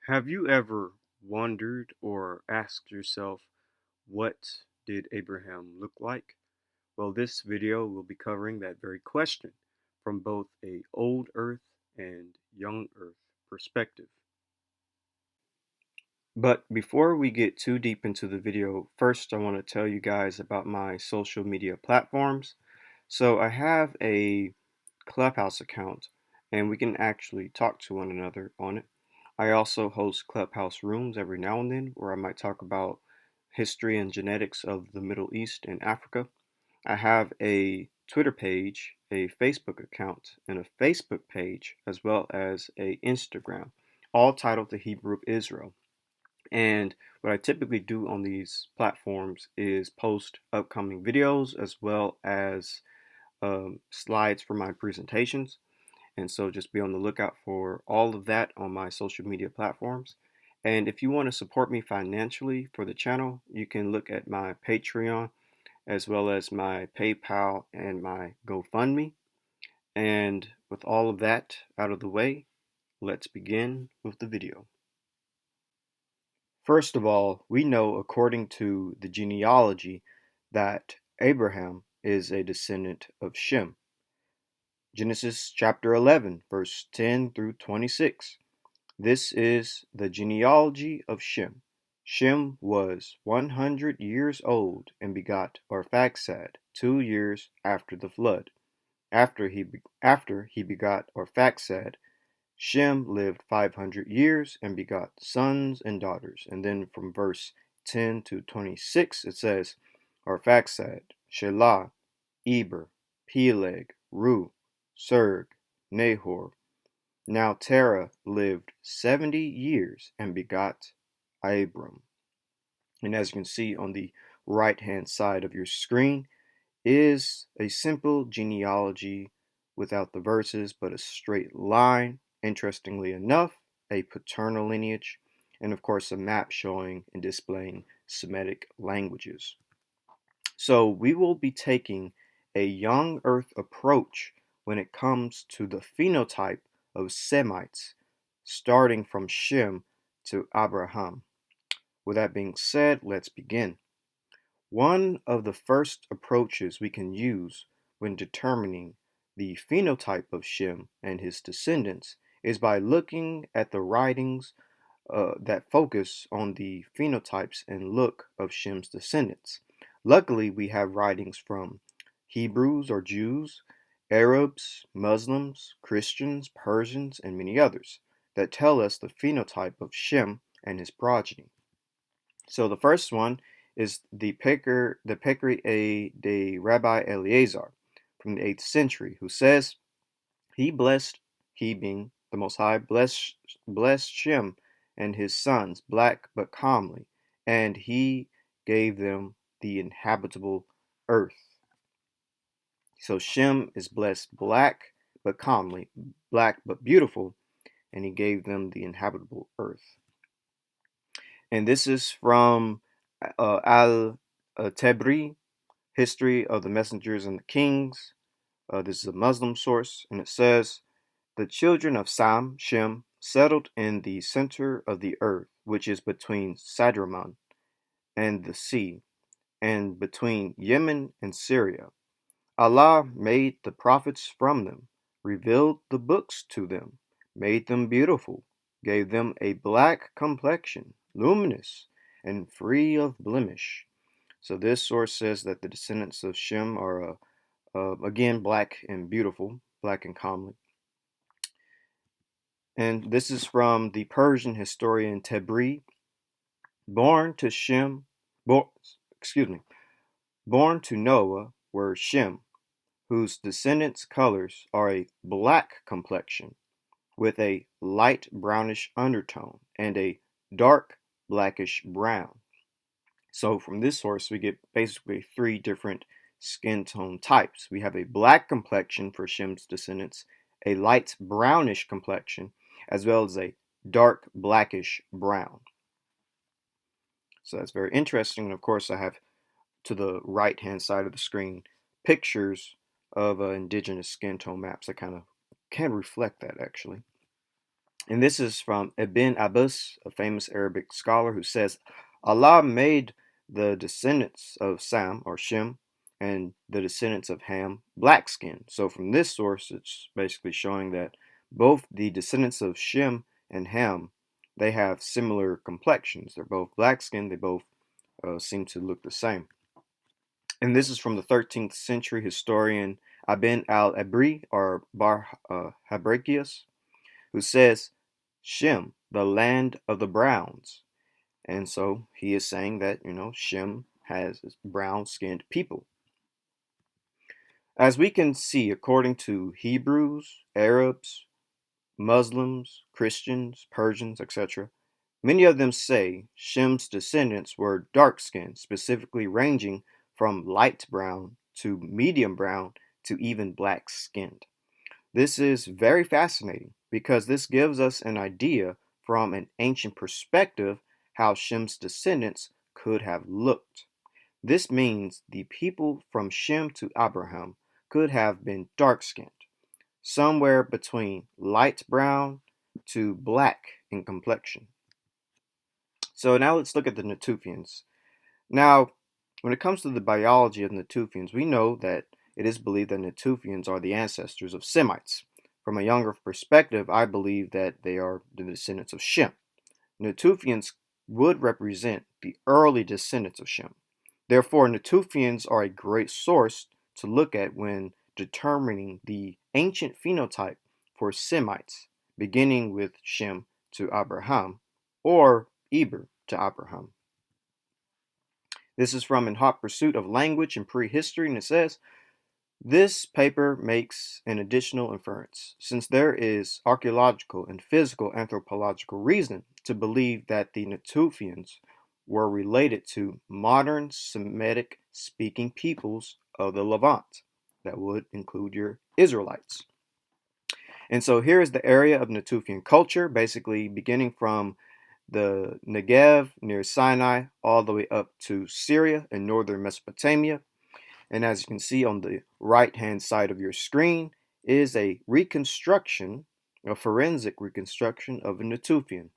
Have you ever wondered or asked yourself, what did Abraham look like? Well, this video will be covering that very question from both a old Earth and young Earth perspective. But before we get too deep into the video, first I want to tell you guys about my social media platforms. So I have a Clubhouse account and we can actually talk to one another on it. I also host Clubhouse rooms every now and then where I might talk about history and genetics of the Middle East and Africa. I have a Twitter page, a Facebook account, and a Facebook page, as well as a Instagram, all titled The Hebrew of Israel. And what I typically do on these platforms is post upcoming videos as well as slides for my presentations. And so just be on the lookout for all of that on my social media platforms. And if you want to support me financially for the channel, you can look at my Patreon as well as my PayPal and my GoFundMe. And with all of that out of the way, let's begin with the video. First of all, we know according to the genealogy that Abraham is a descendant of Shem. Genesis chapter 11, verse 10 through 26. This is the genealogy of Shem. Shem was 100 years old and begot Arphaxad 2 years after the flood. After he begot Arphaxad, Shem lived 500 years and begot sons and daughters. And then from verse 10 to 26 it says, Arphaxad, Shelah, Eber, Peleg, Ru, Serg, Nahor. Now Terah lived 70 years and begot Abram. And as you can see on the right hand side of your screen is a simple genealogy without the verses but a straight line. Interestingly enough, a paternal lineage, and of course a map showing and displaying Semitic languages. So we will be taking a young earth approach when it comes to the phenotype of Semites, starting from Shem to Abraham. With that being said, let's begin. One of the first approaches we can use when determining the phenotype of Shem and his descendants is by looking at the writings that focus on the phenotypes and look of Shem's descendants. Luckily, we have writings from Hebrews or Jews, Arabs, Muslims, Christians, Persians, and many others that tell us the phenotype of Shem and his progeny. So the first one is the Pekri de Rabbi Eleazar from the 8th century, who says, he being the Most High, blessed Shem and his sons black but calmly, and he gave them the inhabitable earth. So Shem is blessed black but calmly, black but beautiful, and he gave them the inhabitable earth. And this is from Al-Tabri, History of the Messengers and the Kings. This is a Muslim source, and it says, the children of Sam, Shem, settled in the center of the earth, which is between Sadraman and the sea, and between Yemen and Syria. Allah made the prophets from them, revealed the books to them, made them beautiful, gave them a black complexion, luminous, and free of blemish. So this source says that the descendants of Shem are, again, black and beautiful, black and comely. And this is from the Persian historian Tabri. Born to Noah were Shem, whose descendants' colors are a black complexion with a light brownish undertone and a dark blackish brown. So from this source, we get basically 3 different skin tone types. We have a black complexion for Shem's descendants, a light brownish complexion, as well as a dark blackish brown. So that's very interesting. And of course, I have to the right hand side of the screen pictures of indigenous skin tone maps that kind of can reflect that actually. And this is from Ibn Abbas, a famous Arabic scholar, who says, Allah made the descendants of Sam or Shem and the descendants of Ham black skinned. So from this source, it's basically showing that both the descendants of Shem and Ham, they have similar complexions. They're both black skinned. They both seem to look the same. And this is from the 13th century historian Ibn al-Abri or Bar Habrakius, who says, Shem, the land of the Browns. And so he is saying that, Shem has brown skinned people. As we can see, according to Hebrews, Arabs, Muslims, Christians, Persians, etc., many of them say Shem's descendants were dark skinned, specifically ranging from light brown to medium brown to even black skinned. This is very fascinating because this gives us an idea from an ancient perspective how Shem's descendants could have looked. This means the people from Shem to Abraham could have been dark skinned, somewhere between light brown to black in complexion. So now let's look at the Newtophans. Now, when it comes to the biology of Newtophans, we know that it is believed that Newtophans are the ancestors of Semites. From a younger perspective, I believe that they are the descendants of Shem. Newtophans would represent the early descendants of Shem. Therefore, Newtophans are a great source to look at when determining the ancient phenotype for Semites, beginning with Shem to Abraham, or Eber to Abraham. This is from In Hot Pursuit of Language and Prehistory, and it says, this paper makes an additional inference, since there is archaeological and physical anthropological reason to believe that the Newtophans were related to modern Semitic-speaking peoples of the Levant. That would include your Israelites. And so here is the area of Newtophan culture, basically beginning from the Negev near Sinai all the way up to Syria and northern Mesopotamia. And as you can see on the right-hand side of your screen is a reconstruction, a forensic reconstruction of a Newtophan.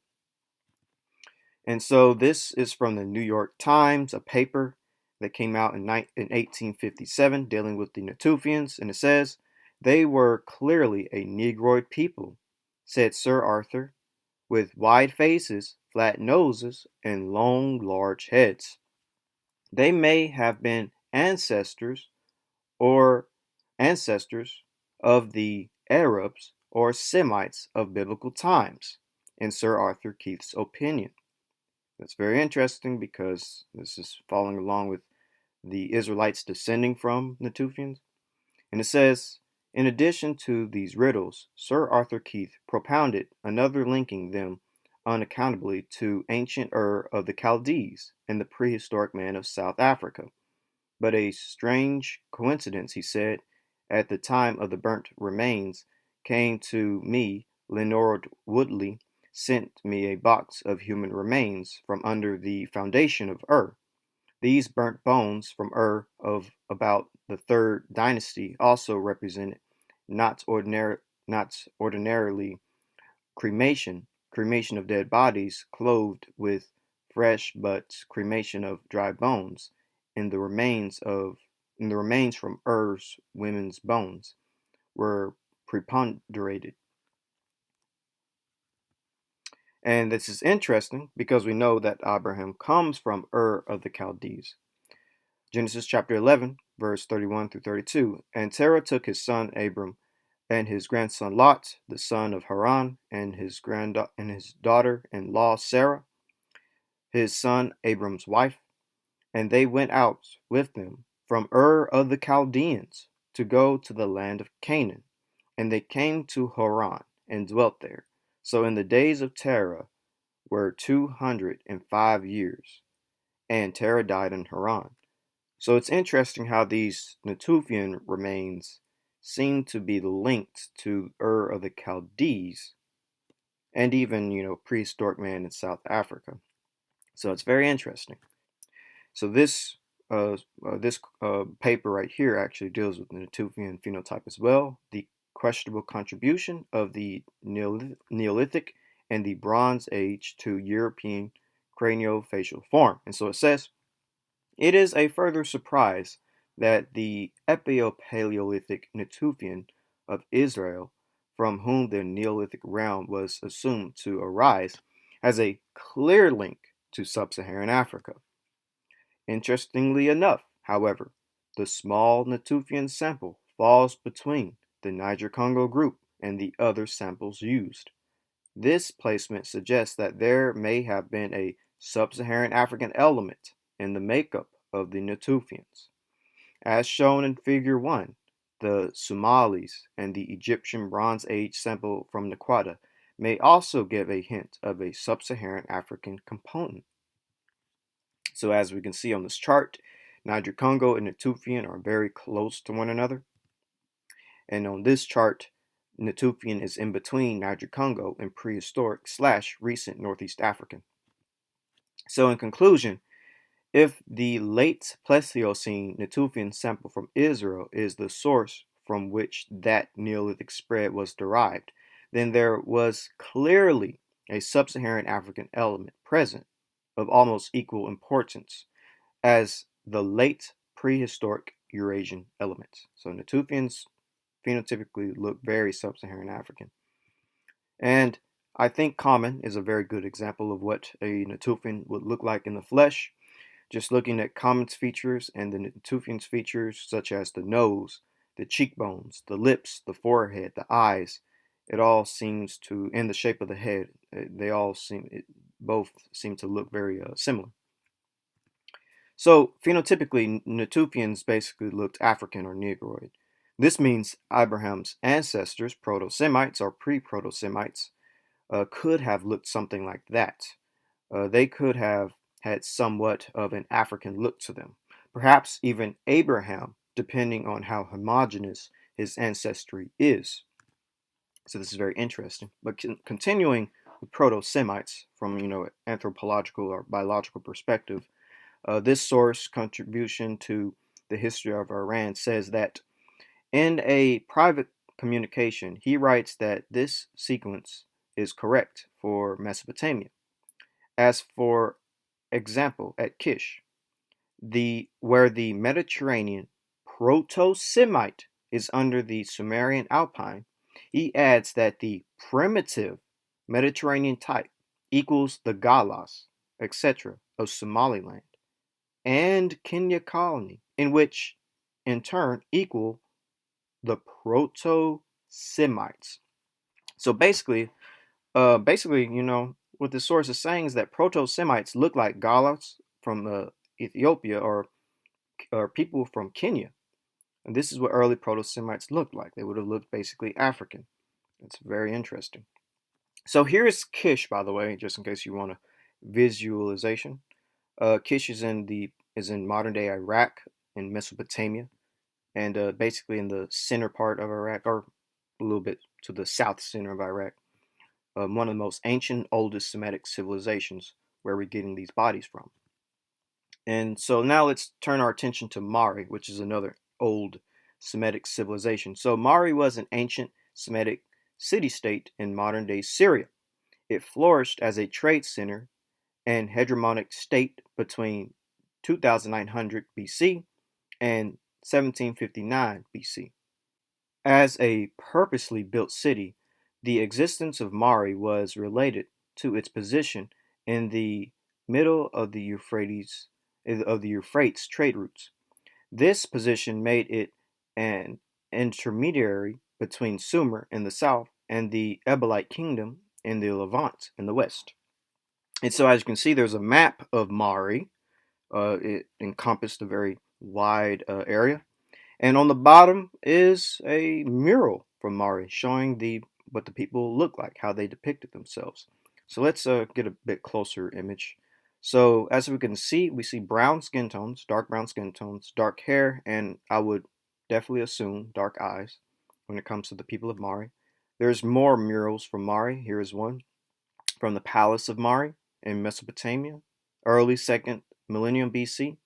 And so this is from the New York Times, a paper that came out in 1857 dealing with the Newtophans, and it says, they were clearly a Negroid people, said Sir Arthur, with wide faces, flat noses, and long, large heads. They may have been ancestors of the Arabs or Semites of biblical times, in Sir Arthur Keith's opinion. That's very interesting because this is following along with the Israelites descending from Newtophans. And it says, in addition to these riddles, Sir Arthur Keith propounded another linking them unaccountably to ancient Ur of the Chaldees and the prehistoric man of South Africa. But a strange coincidence, he said, at the time of the burnt remains came to me. Leonard Woodley sent me a box of human remains from under the foundation of Ur. These burnt bones from Ur of about the third dynasty also represented not ordinarily cremation of dead bodies clothed with fresh, but cremation of dry bones in the remains from Ur's women's bones were preponderated. And this is interesting because we know that Abraham comes from Ur of the Chaldees. Genesis chapter 11, verse 31 through 32. And Terah took his son Abram and his grandson Lot, the son of Haran, and his daughter-in-law Sarah, his son Abram's wife, and they went out with them from Ur of the Chaldeans to go to the land of Canaan. And they came to Haran and dwelt there. So in the days of Terah were 205 years, and Terah died in Haran. So it's interesting how these Newtophan remains seem to be linked to Ur of the Chaldees and even, prehistoric man in South Africa. So it's very interesting. So this paper right here actually deals with the Newtophan phenotype as well. The questionable contribution of the Neolithic and the Bronze Age to European craniofacial form. And so it says, it is a further surprise that the Epio-Paleolithic Newtophan of Israel, from whom the Neolithic realm was assumed to arise, has a clear link to sub-Saharan Africa. Interestingly enough, however, the small Newtophans sample falls between the Niger-Congo group and the other samples used. This placement suggests that there may have been a sub-Saharan African element in the makeup of the Newtophans. As shown in Figure 1, the Somalis and the Egyptian Bronze Age sample from Naqada may also give a hint of a sub-Saharan African component. So as we can see on this chart, Niger-Congo and Newtophan are very close to one another. And on this chart, Newtophan is in between Niger-Congo and prehistoric/recent Northeast African. So in conclusion, if the late Pleistocene Newtophan sample from Israel is the source from which that Neolithic spread was derived, then there was clearly a sub-Saharan African element present of almost equal importance as the late prehistoric Eurasian elements. So Newtophans phenotypically look very sub-Saharan African. And I think common is a very good example of what a Newtophan would look like in the flesh. Just looking at common's features and the Newtophan's features, such as the nose, the cheekbones, the lips, the forehead, the eyes, it all seems to, and the shape of the head, both seem to look very similar. So phenotypically, Newtophans basically looked African or Negroid. This means Abraham's ancestors, Proto-Semites or pre-Proto-Semites, could have looked something like that. They could have had somewhat of an African look to them. Perhaps even Abraham, depending on how homogeneous his ancestry is. So this is very interesting. But continuing with Proto-Semites from anthropological or biological perspective, this source contribution to the history of Iran says that in a private communication, he writes that this sequence is correct for Mesopotamia. As for example, at Kish, where the Mediterranean Proto-Semite is under the Sumerian Alpine, he adds that the primitive Mediterranean type equals the Galas, etc. of Somaliland and Kenya colony, in which in turn equal the Proto-Semites. So basically, what the source is saying is that Proto-Semites look like Galas from Ethiopia or people from Kenya. And this is what early Proto-Semites looked like. They would have looked basically African. It's very interesting. So here's Kish, by the way, just in case you want a visualization. Kish is in modern day Iraq in Mesopotamia, and basically in the center part of Iraq, or a little bit to the south center of Iraq. One of the most ancient, oldest Semitic civilizations where we're getting these bodies from. And so now let's turn our attention to Mari, which is another old Semitic civilization. So Mari was an ancient Semitic city-state in modern-day Syria. It flourished as a trade center and hegemonic state between 2900 BC and 1759 BC. As a purposely built city, the existence of Mari was related to its position in the middle of the Euphrates trade routes. This position made it an intermediary between Sumer in the south and the Ebelite kingdom in the Levant in the west. And so as you can see, there's a map of Mari. It encompassed a very wide area. And on the bottom is a mural from Mari showing what the people look like, how they depicted themselves. So let's get a bit closer image. So as we can see, we see brown skin tones, dark brown skin tones, dark hair, and I would definitely assume dark eyes when it comes to the people of Mari. There's more murals from Mari. Here is one from the Palace of Mari in Mesopotamia, early 2nd millennium BC.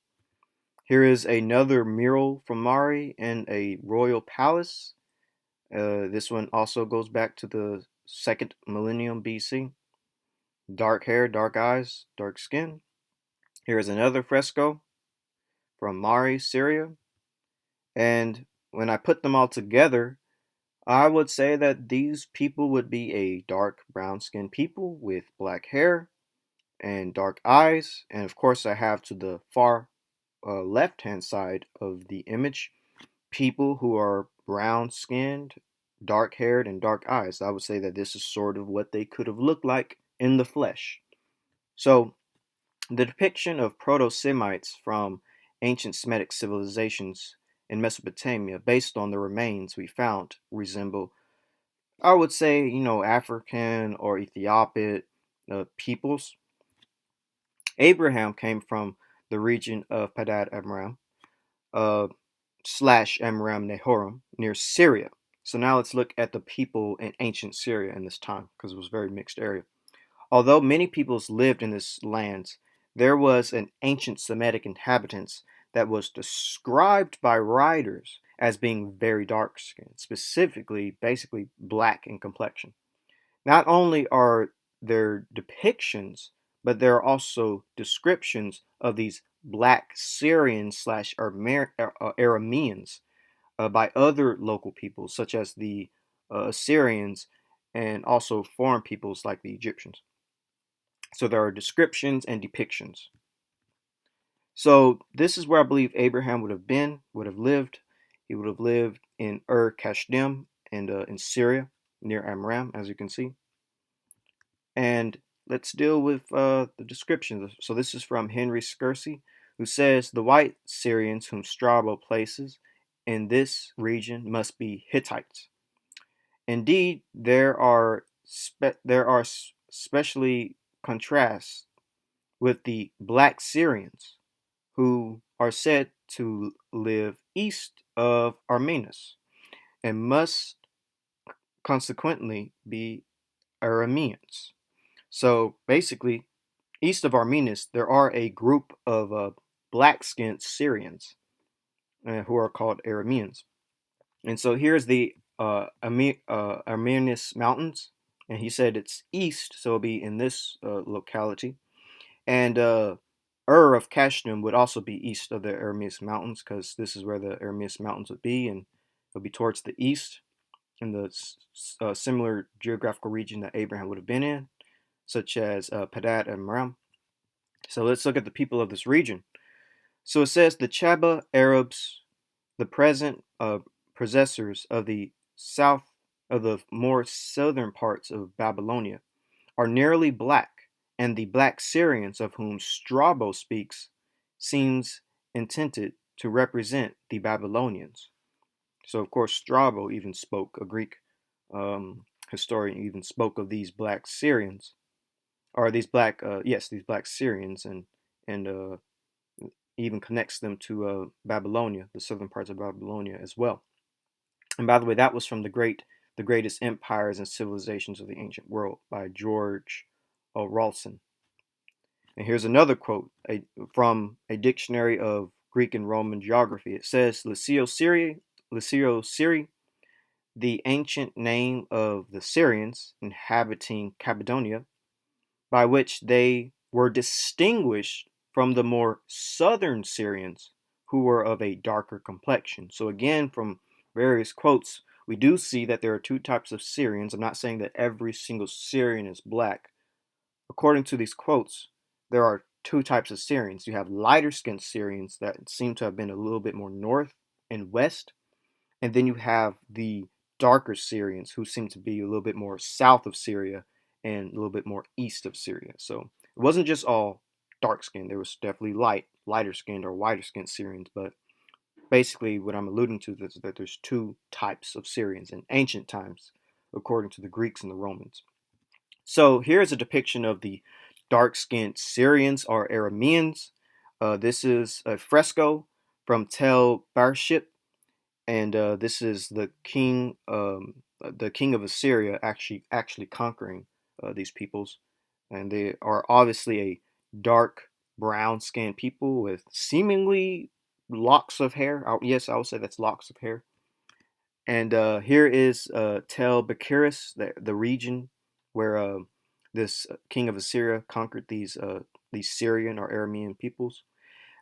Here is another mural from Mari in a royal palace This one also goes back to the second millennium BC. Dark hair, dark eyes, dark skin. Here's another fresco from Mari, Syria. And when I put them all together, I would say that these people would be a dark brown skinned people with black hair and dark eyes. And of course, I have to the far left hand side of the image people who are brown skinned, dark haired, and dark eyes. I would say that this is sort of what they could have looked like in the flesh. So, the depiction of Proto Semites from ancient Semitic civilizations in Mesopotamia, based on the remains we found, resemble, I would say, African or Ethiopic peoples. Abraham came from the region of Padad Amram, uh, slash Amram Nehoram, near Syria. So now let's look at the people in ancient Syria in this time, because it was a very mixed area. Although many peoples lived in this land, there was an ancient Semitic inhabitants that was described by writers as being very dark skinned, specifically, basically black in complexion. Not only are there depictions, but there are also descriptions of these black Syrians slash Arameans by other local peoples, such as the Syrians and also foreign peoples like the Egyptians. So there are descriptions and depictions. So this is where I believe Abraham would have lived. He would have lived in Kasdim and in Syria near Amram, as you can see. And let's deal with the description. So this is from Henry Skersey, who says the white Syrians whom Strabo places in this region must be Hittites. Indeed, there are specially contrasts with the black Syrians, who are said to live east of Armenus and must consequently be Aramians. So basically, east of Armenus, there are a group of black-skinned Syrians who are called Arabians. And so here's the Armenus Mountains, and he said it's east, so it'll be in this locality. And of Kasdim would also be east of the Arameus Mountains, because this is where the Arameus Mountains would be, and it'll be towards the east in the similar geographical region that Abraham would have been in, such as Padad and Maram. So let's look at the people of this region. So it says the Chaba Arabs, the present possessors of the south of the more southern parts of Babylonia, are nearly black, and the black Syrians of whom Strabo speaks seems intended to represent the Babylonians. So, of course, Strabo even spoke, a Greek historian even spoke of these black Syrians, or these black Syrians, and even connects them to Babylonia, the southern parts of Babylonia as well. And by the way, that was from the greatest empires and civilizations of the ancient world by George Rawlson. And here's another quote from a dictionary of Greek and Roman geography. It says, Lycio Syri, the ancient name of the Syrians inhabiting Cappadocia, by which they were distinguished from the more southern Syrians who were of a darker complexion. So again, from various quotes, we do see that there are two types of Syrians. I'm not saying that every single Syrian is black. According to these quotes, there are two types of Syrians. You have lighter skinned Syrians that seem to have been a little bit more north and west, and then you have the darker Syrians who seem to be a little bit more south of Syria and a little bit more east of Syria. So it wasn't just all dark skinned. There was definitely lighter skinned or whiter skinned Syrians, but basically what I'm alluding to is that there's two types of Syrians in ancient times, according to the Greeks and the Romans. So here's a depiction of the dark-skinned Syrians or Arameans. This is a fresco from Tel Barshit, and this is the king of Assyria actually conquering these peoples, and they are obviously a dark brown-skinned people with seemingly locks of hair. Yes, I would say that's locks of hair, And here is Tel Bechiris, the region where this king of Assyria conquered these Syrian or Aramean peoples.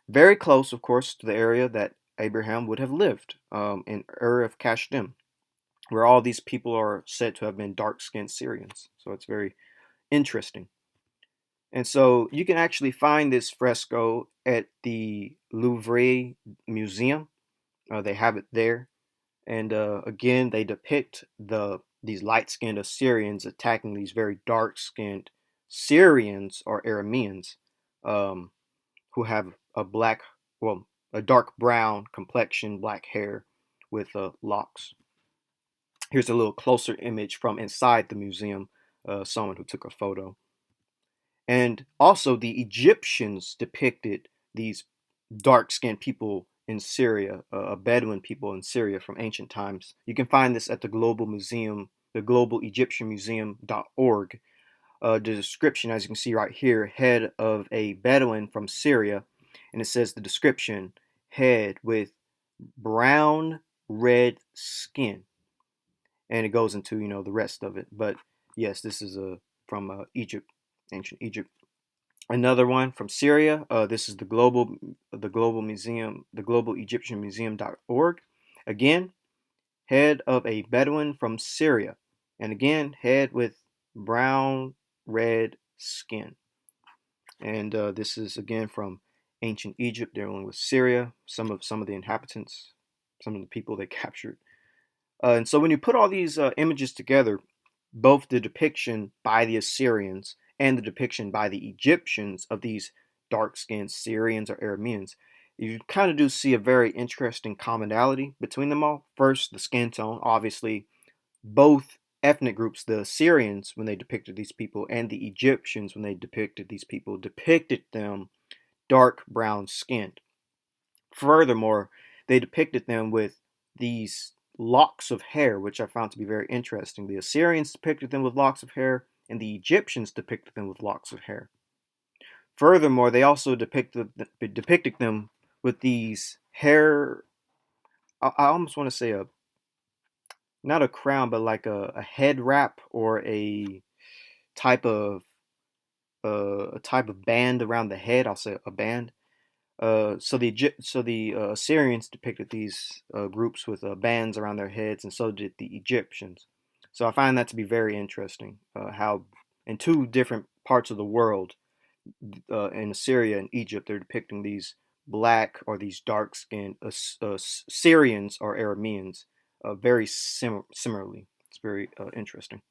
Very close, of course, to the area that Abraham would have lived in Ur of Kasdim, where all these people are said to have been dark-skinned Syrians. So it's very interesting. And so you can actually find this fresco at the Louvre Museum. They have it there. And again, they depict these light-skinned Assyrians attacking these very dark-skinned Syrians or Arameans, who have a dark brown complexion, black hair, with locks. Here's a little closer image from inside the museum, someone who took a photo. And also, the Egyptians depicted these dark-skinned people in Syria, Bedouin people in Syria from ancient times. You can find this at the Global Museum, the Global Egyptian Museum.org. The description, as you can see right here, head of a Bedouin from Syria, and it says the description, head with brown red skin, and it goes into the rest of it. But yes, this is from Egypt, ancient Egypt. Another one from Syria. This is the global museum, the Global Egyptian Museum.org. Again, head of a Bedouin from Syria, and again, head with brown red skin. And this is again from ancient Egypt, dealing with Syria, some of the inhabitants, some of the people they captured. And so when you put all these images together, both the depiction by the Assyrians and the depiction by the Egyptians of these dark-skinned Syrians or Arameans, you kind of do see a very interesting commonality between them all. First, the skin tone. Obviously, both ethnic groups, the Assyrians, when they depicted these people, and the Egyptians, when they depicted these people, depicted them dark brown skinned. Furthermore, they depicted them with these locks of hair, which I found to be very interesting. The Assyrians depicted them with locks of hair, and the Egyptians depicted them with locks of hair. Furthermore, they also depicted them with these hair. I almost want to say not a crown, but like a head wrap or type of a type of band around the head. I'll say a band. So the Assyrians depicted these groups with bands around their heads, and so did the Egyptians. So I find that to be very interesting. How in two different parts of the world, in Assyria and Egypt, they're depicting these black or these dark-skinned Syrians or Arameans very similarly. It's very interesting.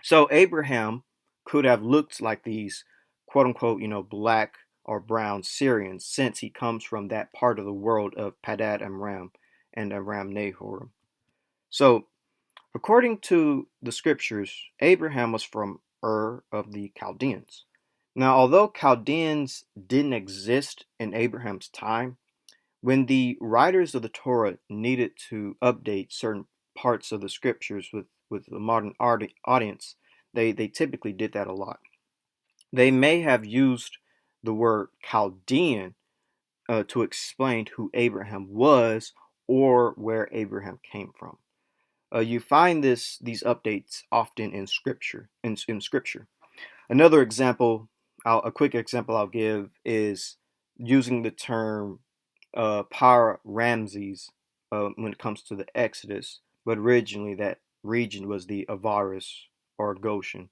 So Abraham could have looked like these quote unquote, black or brown Syrians, since he comes from that part of the world of Padad Amram and Aram Nahor. So, according to the scriptures, Abraham was from Ur of the Chaldeans. Now, although Chaldeans didn't exist in Abraham's time, when the writers of the Torah needed to update certain parts of the scriptures with the modern audience, they typically did that a lot. They may have used the word Chaldean to explain who Abraham was or where Abraham came from. You find these updates often in scripture. In scripture, another example, a quick example I'll give is using the term Para Ramses when it comes to the Exodus, but originally that region was the Avaris or Goshen.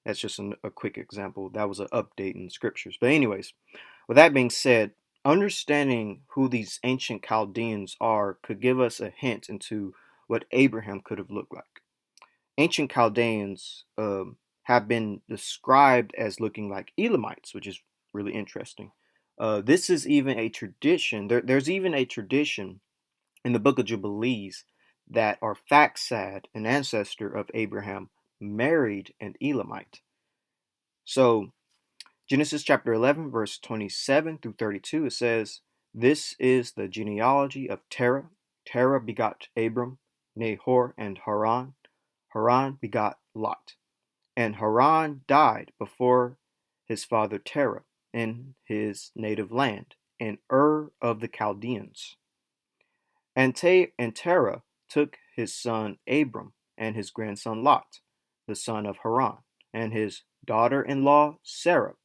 That's just a quick example. That was an update in the scriptures. But anyways, with that being said, understanding who these ancient Chaldeans are could give us a hint into what Abraham could have looked like. Ancient Chaldeans have been described as looking like Elamites, which is really interesting. This is even a tradition. There's even a tradition in the book of Jubilees that Arphaxad, an ancestor of Abraham, married an Elamite. So, Genesis chapter 11, verse 27 through 32, it says, "This is the genealogy of Terah. Terah begot Abram, Nahor, and Haran. Haran begot Lot. And Haran died before his father Terah in his native land, in Ur of the Chaldeans. And Terah took his son Abram and his grandson Lot, the son of Haran, and his daughter-in-law Sarah,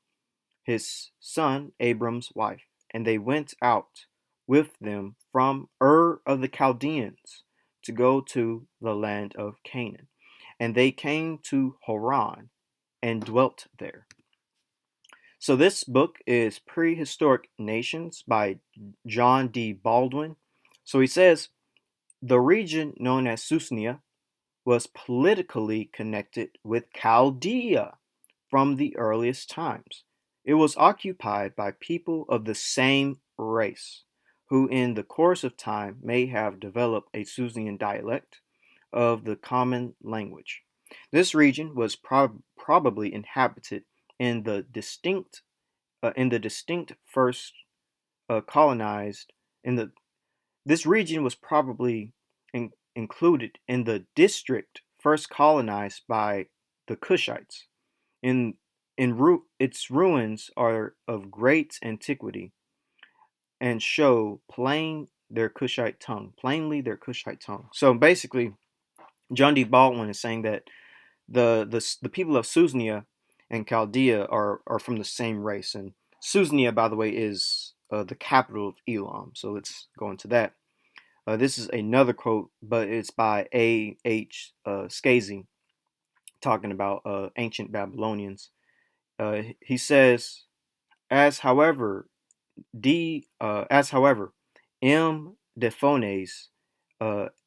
his son Abram's wife, and they went out with them from Ur of the Chaldeans to go to the land of Canaan. And they came to Haran and dwelt there. So this book is Prehistoric Nations by John D. Baldwin. So he says, the region known as Susnia was politically connected with Chaldea from the earliest times. It was occupied by people of the same race, who in the course of time may have developed a Susnian dialect of the common language. This region was probably inhabited in the distinct first colonized in the this region was probably included in the district first colonized by the Cushites. Its ruins are of great antiquity and show plainly their Cushite tongue. So basically, John D. Baldwin is saying that the people of Susnia and Chaldea are from the same race. And Susnia, by the way, is the capital of Elam. So let's go into that. This is another quote, but it's by A.H. Skazy, talking about ancient Babylonians. He says, however, M. Defone's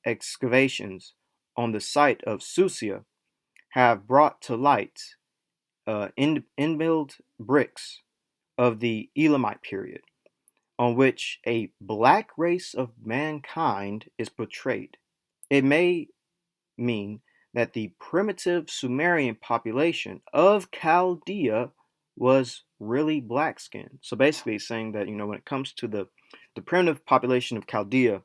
excavations on the site of Susia have brought to light inbuilt bricks of the Elamite period, on which a black race of mankind is portrayed. It may mean that the primitive Sumerian population of Chaldea was really black skinned. So basically it's saying that, when it comes to the primitive population of Chaldea,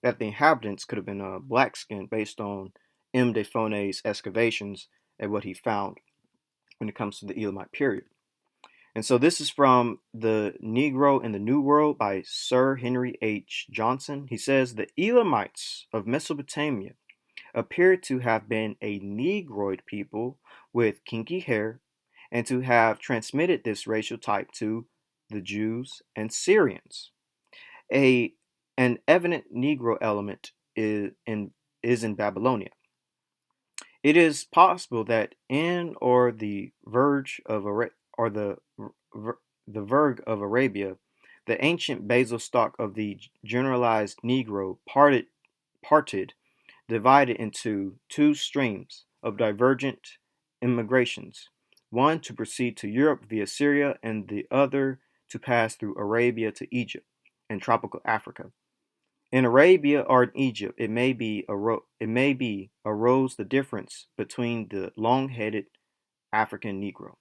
that the inhabitants could have been black skinned based on M. Defone's excavations and what he found when it comes to the Elamite period. And so this is from The Negro in the New World by Sir Henry H. Johnson. He says the Elamites of Mesopotamia appear to have been a Negroid people with kinky hair and to have transmitted this racial type to the Jews and Syrians. An evident Negro element is in Babylonia. It is possible that in or the verge of the verge of Arabia, the ancient basal stock of the generalized Negro parted, divided into two streams of divergent immigrations, one to proceed to Europe via Syria and the other to pass through Arabia to Egypt and tropical Africa. In Arabia or in Egypt, it may be arose the difference between the long-headed African Negro.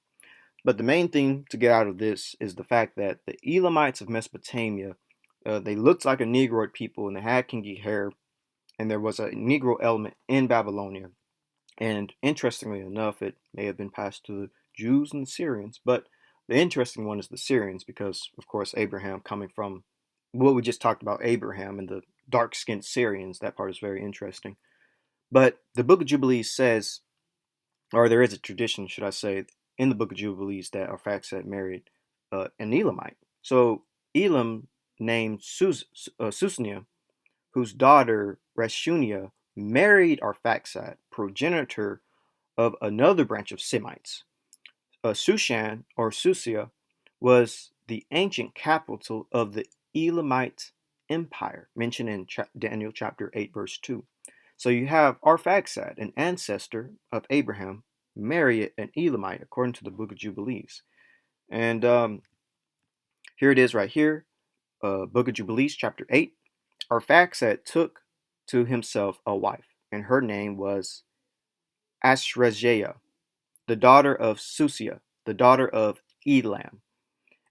But the main thing to get out of this is the fact that the Elamites of Mesopotamia, they looked like a Negroid people and they had kinky hair, and there was a Negro element in Babylonia. And interestingly enough, it may have been passed to the Jews and the Syrians. But the interesting one is the Syrians because, of course, Abraham coming from what we just talked about, Abraham and the dark-skinned Syrians. That part is very interesting. But the Book of Jubilees says, or there is a tradition, should I say, in the Book of Jubilees that Arphaxad married an Elamite. So Elam named Susnia, whose daughter Rashunia married Arphaxad, progenitor of another branch of Semites. Sushan, or Susia, was the ancient capital of the Elamite Empire, mentioned in Daniel chapter 8, verse 2. So you have Arphaxad, an ancestor of Abraham, marry an Elamite, according to the Book of Jubilees. And here it is right here, Book of Jubilees, chapter 8. Arphaxad took to himself a wife, and her name was Ashrajeah, the daughter of Susia, the daughter of Elam.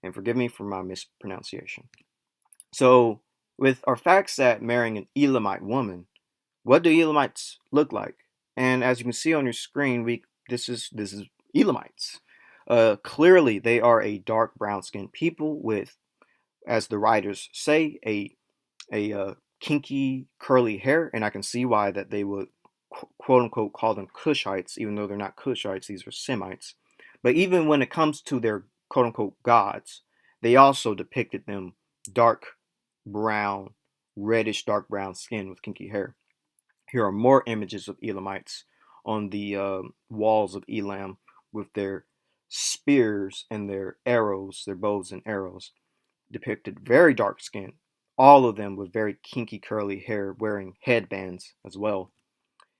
And forgive me for my mispronunciation. So, with Arphaxad marrying an Elamite woman, what do Elamites look like? And as you can see on your screen, this is Elamites. Clearly, they are a dark brown skinned people with, as the writers say, a kinky, curly hair, and I can see why that they would quote unquote call them Cushites, even though they're not Cushites, these are Semites. But even when it comes to their quote unquote gods, they also depicted them dark brown, reddish dark brown skin with kinky hair. Here are more images of Elamites on the walls of Elam with their spears and their arrows, their bows and arrows, depicted very dark skin, all of them with very kinky curly hair, wearing headbands as well.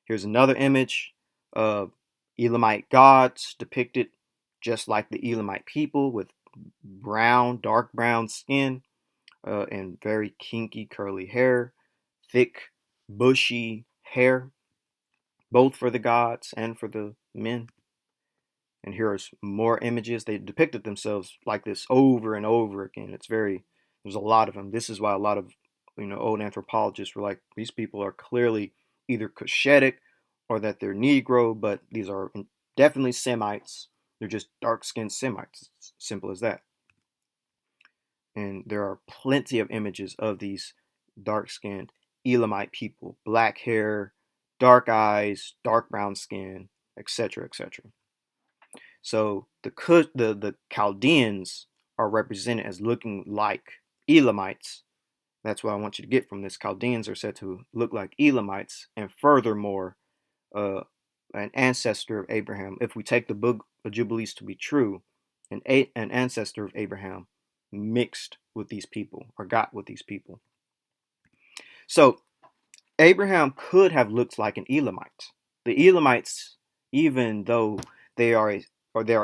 Here's another image of Elamite gods depicted just like the Elamite people with brown, dark brown skin and very kinky curly hair, thick, bushy hair, both for the gods and for the men. And here's more images. They depicted themselves like this over and over again. There's a lot of them. This is why a lot of, old anthropologists were like, these people are clearly either Cushitic or that they're Negro, but these are definitely Semites. They're just dark-skinned Semites. It's simple as that. And there are plenty of images of these dark-skinned Elamite people, black hair, dark eyes, dark brown skin, etc., etc. So the Chaldeans are represented as looking like Elamites. That's what I want you to get from this. Chaldeans are said to look like Elamites, and furthermore, an ancestor of Abraham. If we take the book of Jubilees to be true, an ancestor of Abraham mixed with these people or got with these people. So Abraham could have looked like an Elamite. The Elamites, even though they are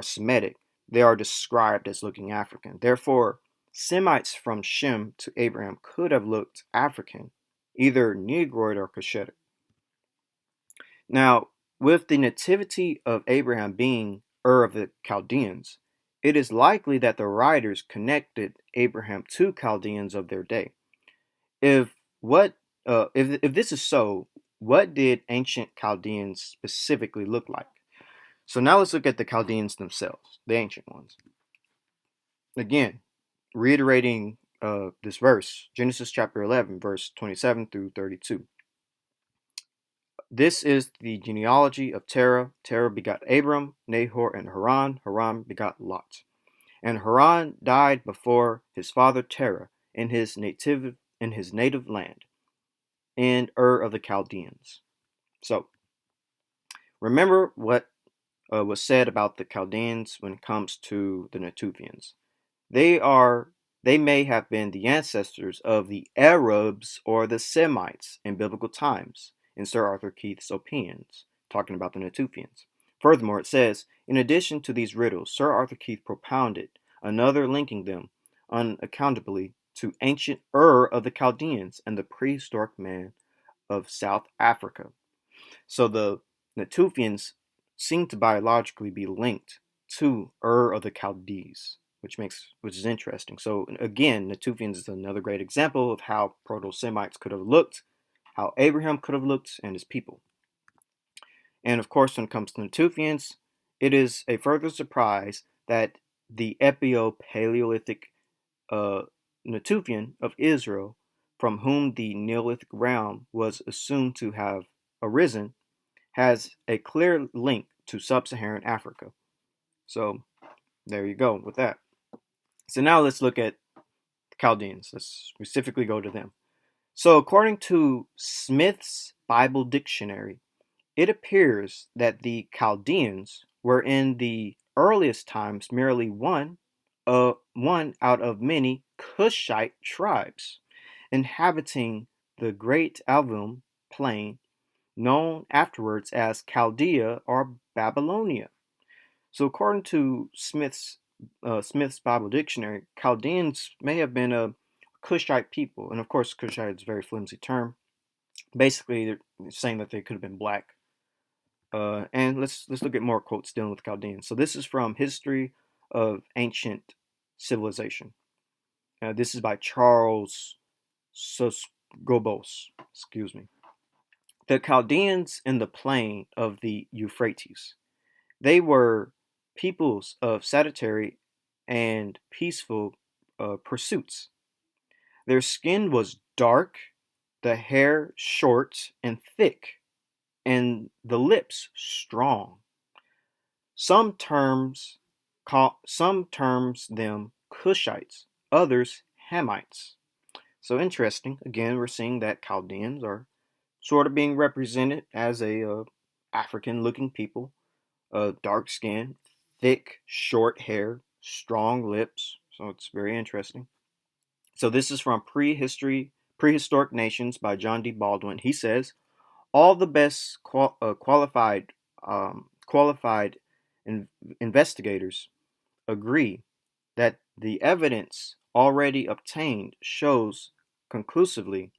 Semitic, they are described as looking African. Therefore, Semites from Shem to Abraham could have looked African, either Negroid or Cushitic. Now, with the nativity of Abraham being Ur of the Chaldeans, it is likely that the writers connected Abraham to Chaldeans of their day. If this is so, what did ancient Chaldeans specifically look like? So now let's look at the Chaldeans themselves, the ancient ones. Again, reiterating this verse, Genesis chapter 11, verse 27 through 32. This is the genealogy of Terah. Terah begot Abram, Nahor, and Haran. Haran begot Lot. And Haran died before his father Terah in his native land, in Ur of the Chaldeans. So, remember what was said about the Chaldeans when it comes to the Newtophans. They may have been the ancestors of the Arabs or the Semites in biblical times, in Sir Arthur Keith's opinions, talking about the Newtophans. Furthermore, it says, in addition to these riddles, Sir Arthur Keith propounded another linking them unaccountably to ancient Ur of the Chaldeans and the prehistoric man of South Africa. So the Newtophans seem to biologically be linked to Ur of the Chaldees, which is interesting. So again, Newtophans is another great example of how Proto-Semites could have looked, how Abraham could have looked, and his people. And of course, when it comes to Newtophans, it is a further surprise that the Epio-Paleolithic Newtophan of Israel, from whom the Neolithic realm was assumed to have arisen, has a clear link to sub-Saharan Africa. So there you go with that. So now let's look at the Chaldeans. Let's specifically go to them. So according to Smith's Bible Dictionary, it appears that the Chaldeans were in the earliest times merely one out of many Cushite tribes inhabiting the Great Alvum plain, known afterwards as Chaldea or Babylonia. So according to Smith's Bible Dictionary, Chaldeans may have been a Cushite people, and of course Cushite is a very flimsy term. Basically, they're saying that they could have been black. And let's look at more quotes dealing with Chaldeans. So this is from History of Ancient Civilization. This is by Charles Sosgobos. Excuse me. The Chaldeans in the plain of the Euphrates. They were peoples of sedentary and peaceful pursuits. Their skin was dark, the hair short and thick, and the lips strong. Some terms them Cushites, others Hamites. So interesting. Again, we're seeing that Chaldeans are sort of being represented as a African-looking people, dark skin, thick, short hair, strong lips. So it's very interesting. So this is from Prehistoric Nations by John D. Baldwin. He says all the best qualified investigators agree that the evidence already obtained shows conclusively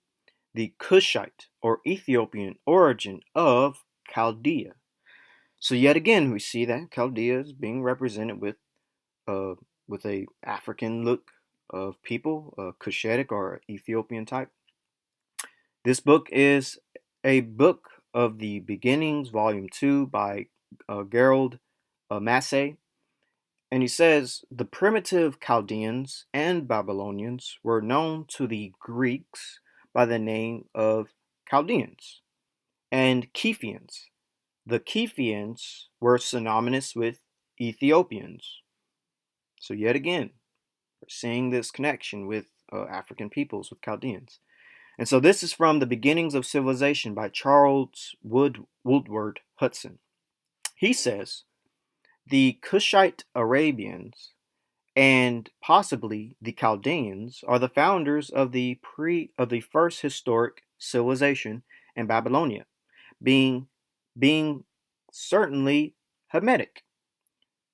the Cushite or Ethiopian origin of Chaldea. So yet again, we see that Chaldea is being represented uh, with a African look of people, Cushitic or Ethiopian type. This book is a book of the beginnings, volume 2 by Gerald Massey. And he says the primitive Chaldeans and Babylonians were known to the Greeks by the name of Chaldeans and Kephians. The Kephians were synonymous with Ethiopians. So yet again, we're seeing this connection with African peoples, with Chaldeans. And so this is from The Beginnings of Civilization by Charles Woodward Hudson. He says the Cushite Arabians and possibly the Chaldeans are the founders of the first historic civilization in Babylonia, being certainly Hamitic,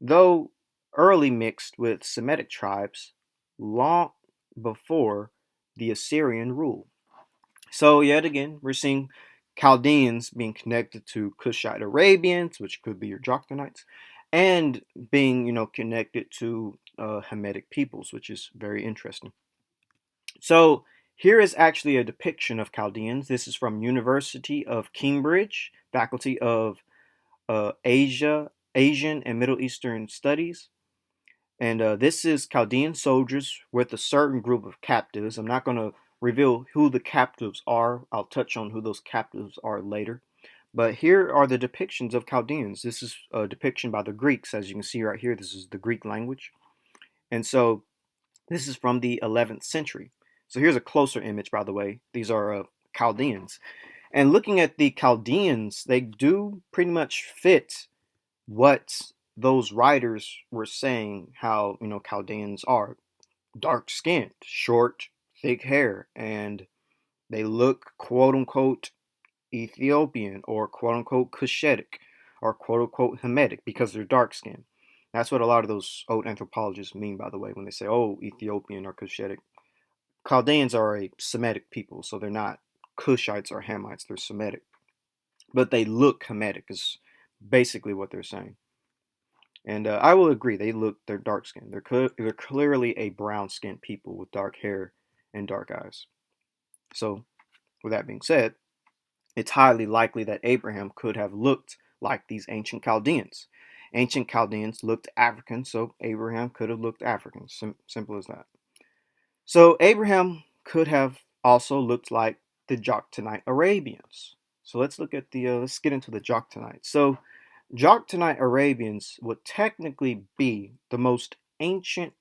though early mixed with Semitic tribes long before the Assyrian rule. So yet again, we're seeing Chaldeans being connected to Cushite Arabians, which could be your Joktonites, and being, connected to Hamitic peoples, which is very interesting. So here is actually a depiction of Chaldeans. This is from University of Cambridge, Faculty of Asian and Middle Eastern Studies. And this is Chaldean soldiers with a certain group of captives. I'm not going to reveal who the captives are. I'll touch on who those captives are later. But here are the depictions of Chaldeans. This is a depiction by the Greeks. As you can see right here, this is the Greek language. And so this is from the 11th century. So here's a closer image, by the way. These are Chaldeans. And looking at the Chaldeans, they do pretty much fit what those writers were saying, how, Chaldeans are dark-skinned, short, thick hair, and they look, quote-unquote, Ethiopian or quote-unquote Cushitic or quote-unquote Hamitic because they're dark-skinned. That's what a lot of those old anthropologists mean, by the way, when they say, oh, Ethiopian or Cushitic. Chaldeans are a Semitic people, so they're not Cushites or Hamites, they're Semitic. But they look Hamitic is basically what they're saying. And I will agree, they're dark-skinned. They're clearly a brown-skinned people with dark hair and dark eyes. So, with that being said, it's highly likely that Abraham could have looked like these ancient Chaldeans. Ancient Chaldeans looked African, so Abraham could have looked African. Simple as that. So Abraham could have also looked like the Joktanite Arabians. So let's look at let's get into the Joktonites. So Joktanite Arabians would technically be the most ancient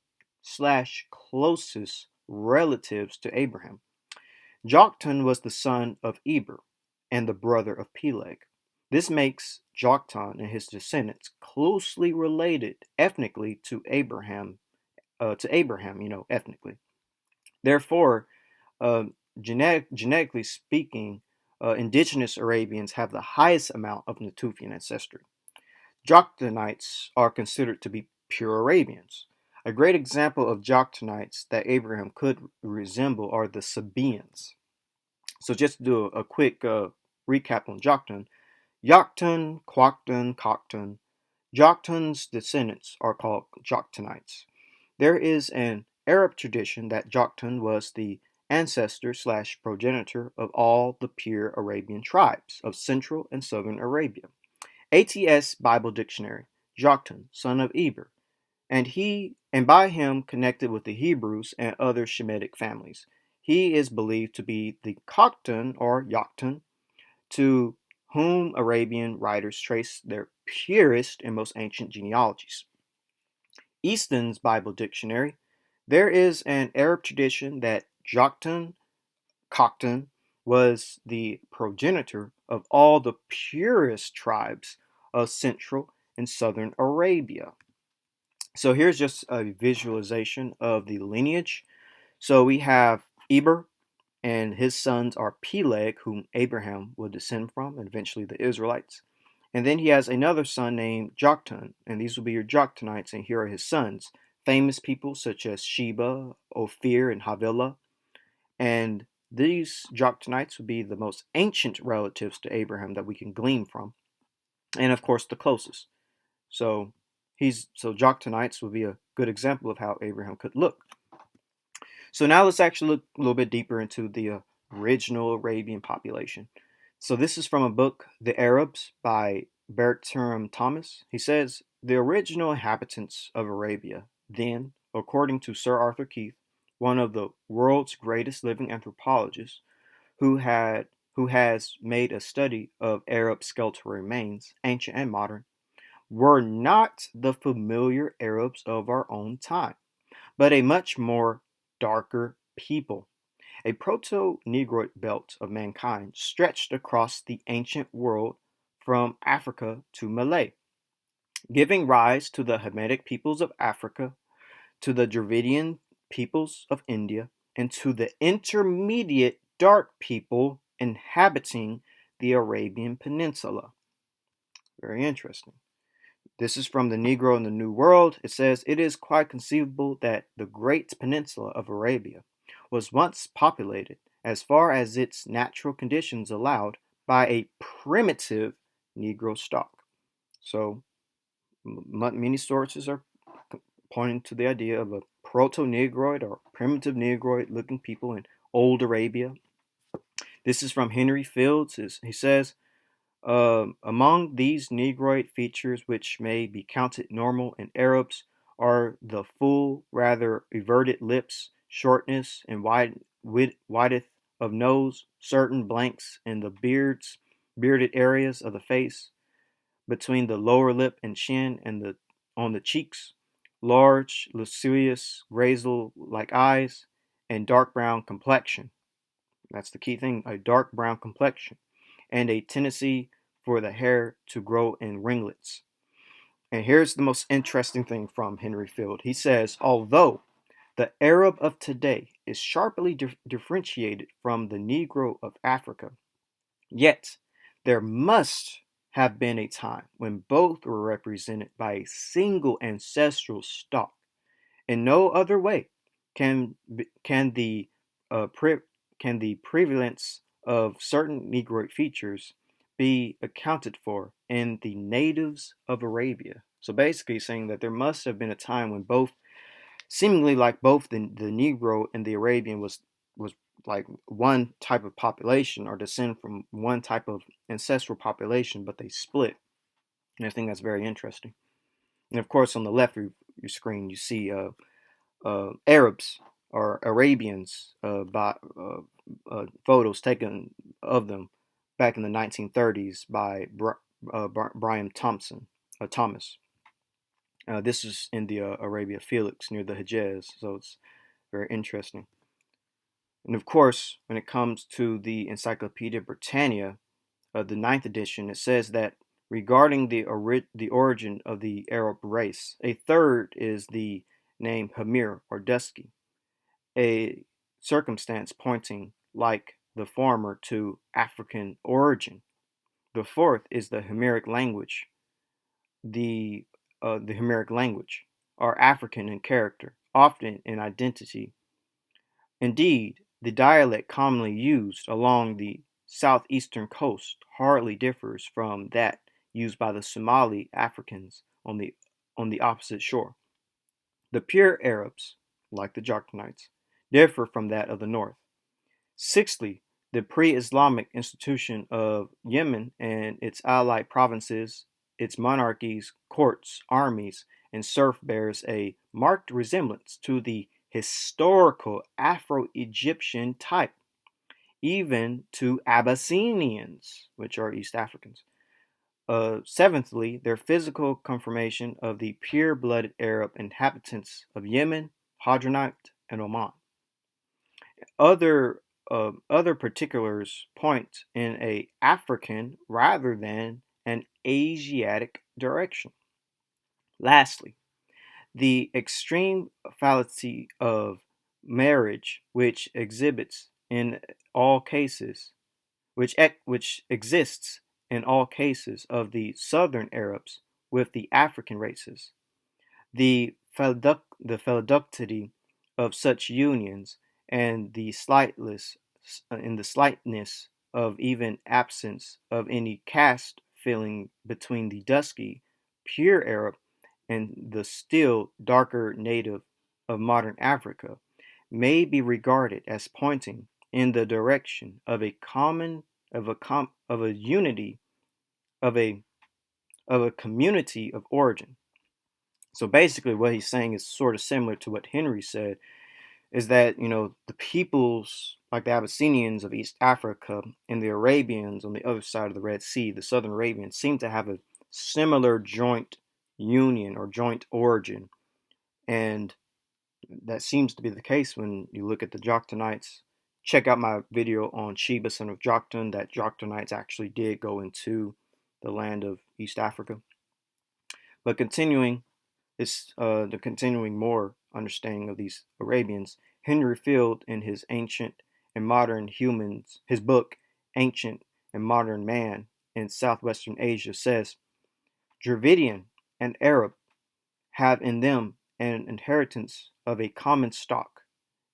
/ closest relatives to Abraham. Joktan was the son of Eber and the brother of Peleg. This makes Joktan and his descendants closely related ethnically to Abraham, ethnically. Therefore, genetically speaking, indigenous Arabians have the highest amount of Newtophan ancestry. Joktonites are considered to be pure Arabians. A great example of Joktonites that Abraham could resemble are the Sabians. So just to do a quick recap on Joktan. Joktan, Quoktan, Koktan. Joktan's descendants are called Joktonites. There is an Arab tradition that Joktan was the ancestor / progenitor of all the pure Arabian tribes of Central and Southern Arabia. ATS Bible Dictionary, Joktan, son of Eber, and by him connected with the Hebrews and other Shemitic families. he is believed to be the Khoktan or Yaktan, to whom Arabian writers trace their purest and most ancient genealogies. Easton's Bible Dictionary, there is an Arab tradition that Joktan, Khoktan, was the progenitor of all the purest tribes of central and southern Arabia. So here's just a visualization of the lineage. So we have Eber, and his sons are Peleg, whom Abraham would descend from, and eventually the Israelites. And then he has another son named Joktan, and these will be your Joktanites, and here are his sons. Famous people such as Sheba, Ophir, and Havilah. And these Joktanites would be the most ancient relatives to Abraham that we can glean from, and of course the closest. So Joktanites would be a good example of how Abraham could look. So now let's actually look a little bit deeper into the original Arabian population. So this is from a book, The Arabs, by Bertram Thomas. He says, the original inhabitants of Arabia, then, according to Sir Arthur Keith, one of the world's greatest living anthropologists, who has made a study of Arab skeletal remains, ancient and modern, were not the familiar Arabs of our own time, but a much more darker people. A proto-Negroid belt of mankind stretched across the ancient world from Africa to Malay, giving rise to the Hamitic peoples of Africa, to the Dravidian peoples of India, and to the intermediate dark people inhabiting the Arabian Peninsula. Very interesting. This is from the Negro in the New World. It says, it is quite conceivable that the great peninsula of Arabia was once populated, as far as its natural conditions allowed, by a primitive Negro stock. So many sources are pointing to the idea of a proto-Negroid or primitive Negroid looking people in old Arabia. This is from Henry Fields. He says, among these Negroid features which may be counted normal in Arabs are the full, rather everted lips, shortness and width of nose, certain blanks in the bearded areas of the face, between the lower lip and chin and on the cheeks, large, luscious, razor-like eyes, and dark brown complexion. That's the key thing, a dark brown complexion, and a tendency for the hair to grow in ringlets. And here's the most interesting thing from Henry Field. He says, although the Arab of today is sharply differentiated from the Negro of Africa, yet there must have been a time when both were represented by a single ancestral stock. In no other way can the prevalence of certain Negroid features be accounted for in the natives of Arabia. So basically saying that there must have been a time when both, seemingly like both the Negro and the Arabian was like one type of population or descend from one type of ancestral population, but they split. And I think that's very interesting. And of course, on the left of your screen, you see Arabs or Arabians by photos taken of them back in the 1930s by Brian Thomas. This is in the Arabia Felix near the Hejaz, so it's very interesting. And of course, when it comes to the Encyclopedia Britannica, the 9th edition, it says that regarding the origin of the Arab race, a third is the name Hamir or Dusky, a circumstance pointing, like the former, to African origin. The fourth is the Hamiric language. The Hamiric language are African in character, often in identity. Indeed, the dialect commonly used along the southeastern coast hardly differs from that used by the Somali Africans on the opposite shore. The pure Arabs, like the Joktanites, differ from that of the north. Sixthly, the pre-Islamic institution of Yemen and its allied provinces, its monarchies, courts, armies, and serf bears a marked resemblance to the historical Afro-Egyptian type, even to Abyssinians, which are East Africans. Seventhly, their physical confirmation of the pure-blooded Arab inhabitants of Yemen, Hadranite, and Oman. Other particulars point in a African rather than an Asiatic direction. Lastly, the extreme fallacy of marriage, which exhibits in all cases, which exists in all cases of the southern Arabs with the African races. The fecundity of such unions and the slightness of even absence of any caste feeling between the dusky, pure Arab and the still darker native of modern Africa may be regarded as pointing in the direction of a common of a unity of a community of origin. So basically what he's saying is sort of similar to what Henry said, is that, the peoples like the Abyssinians of East Africa and the Arabians on the other side of the Red Sea, the southern Arabians, seem to have a similar joint union or joint origin. And that seems to be the case when you look at the Jokhtanites. Check out my video on Sheba, son of Joktan, that Jokhtanites actually did go into the land of East Africa. But continuing more understanding of these Arabians, Henry Field in his Ancient and Modern Humans, his book Ancient and Modern Man in Southwestern Asia, says Dravidian and Arab have in them an inheritance of a common stock,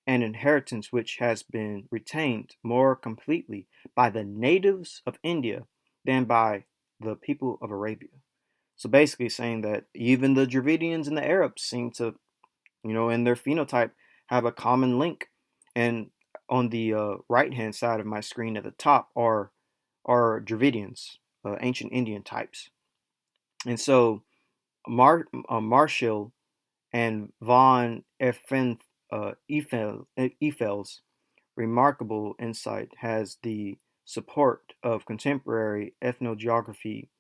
an inheritance which has been retained more completely by the natives of India than by the people of Arabia. So basically saying that even the Dravidians and the Arabs seem to, in their phenotype, have a common link. And on the right-hand side of my screen at the top are Dravidians, ancient Indian types. And so Marshall and von Eifel's remarkable insight has the support of contemporary ethnology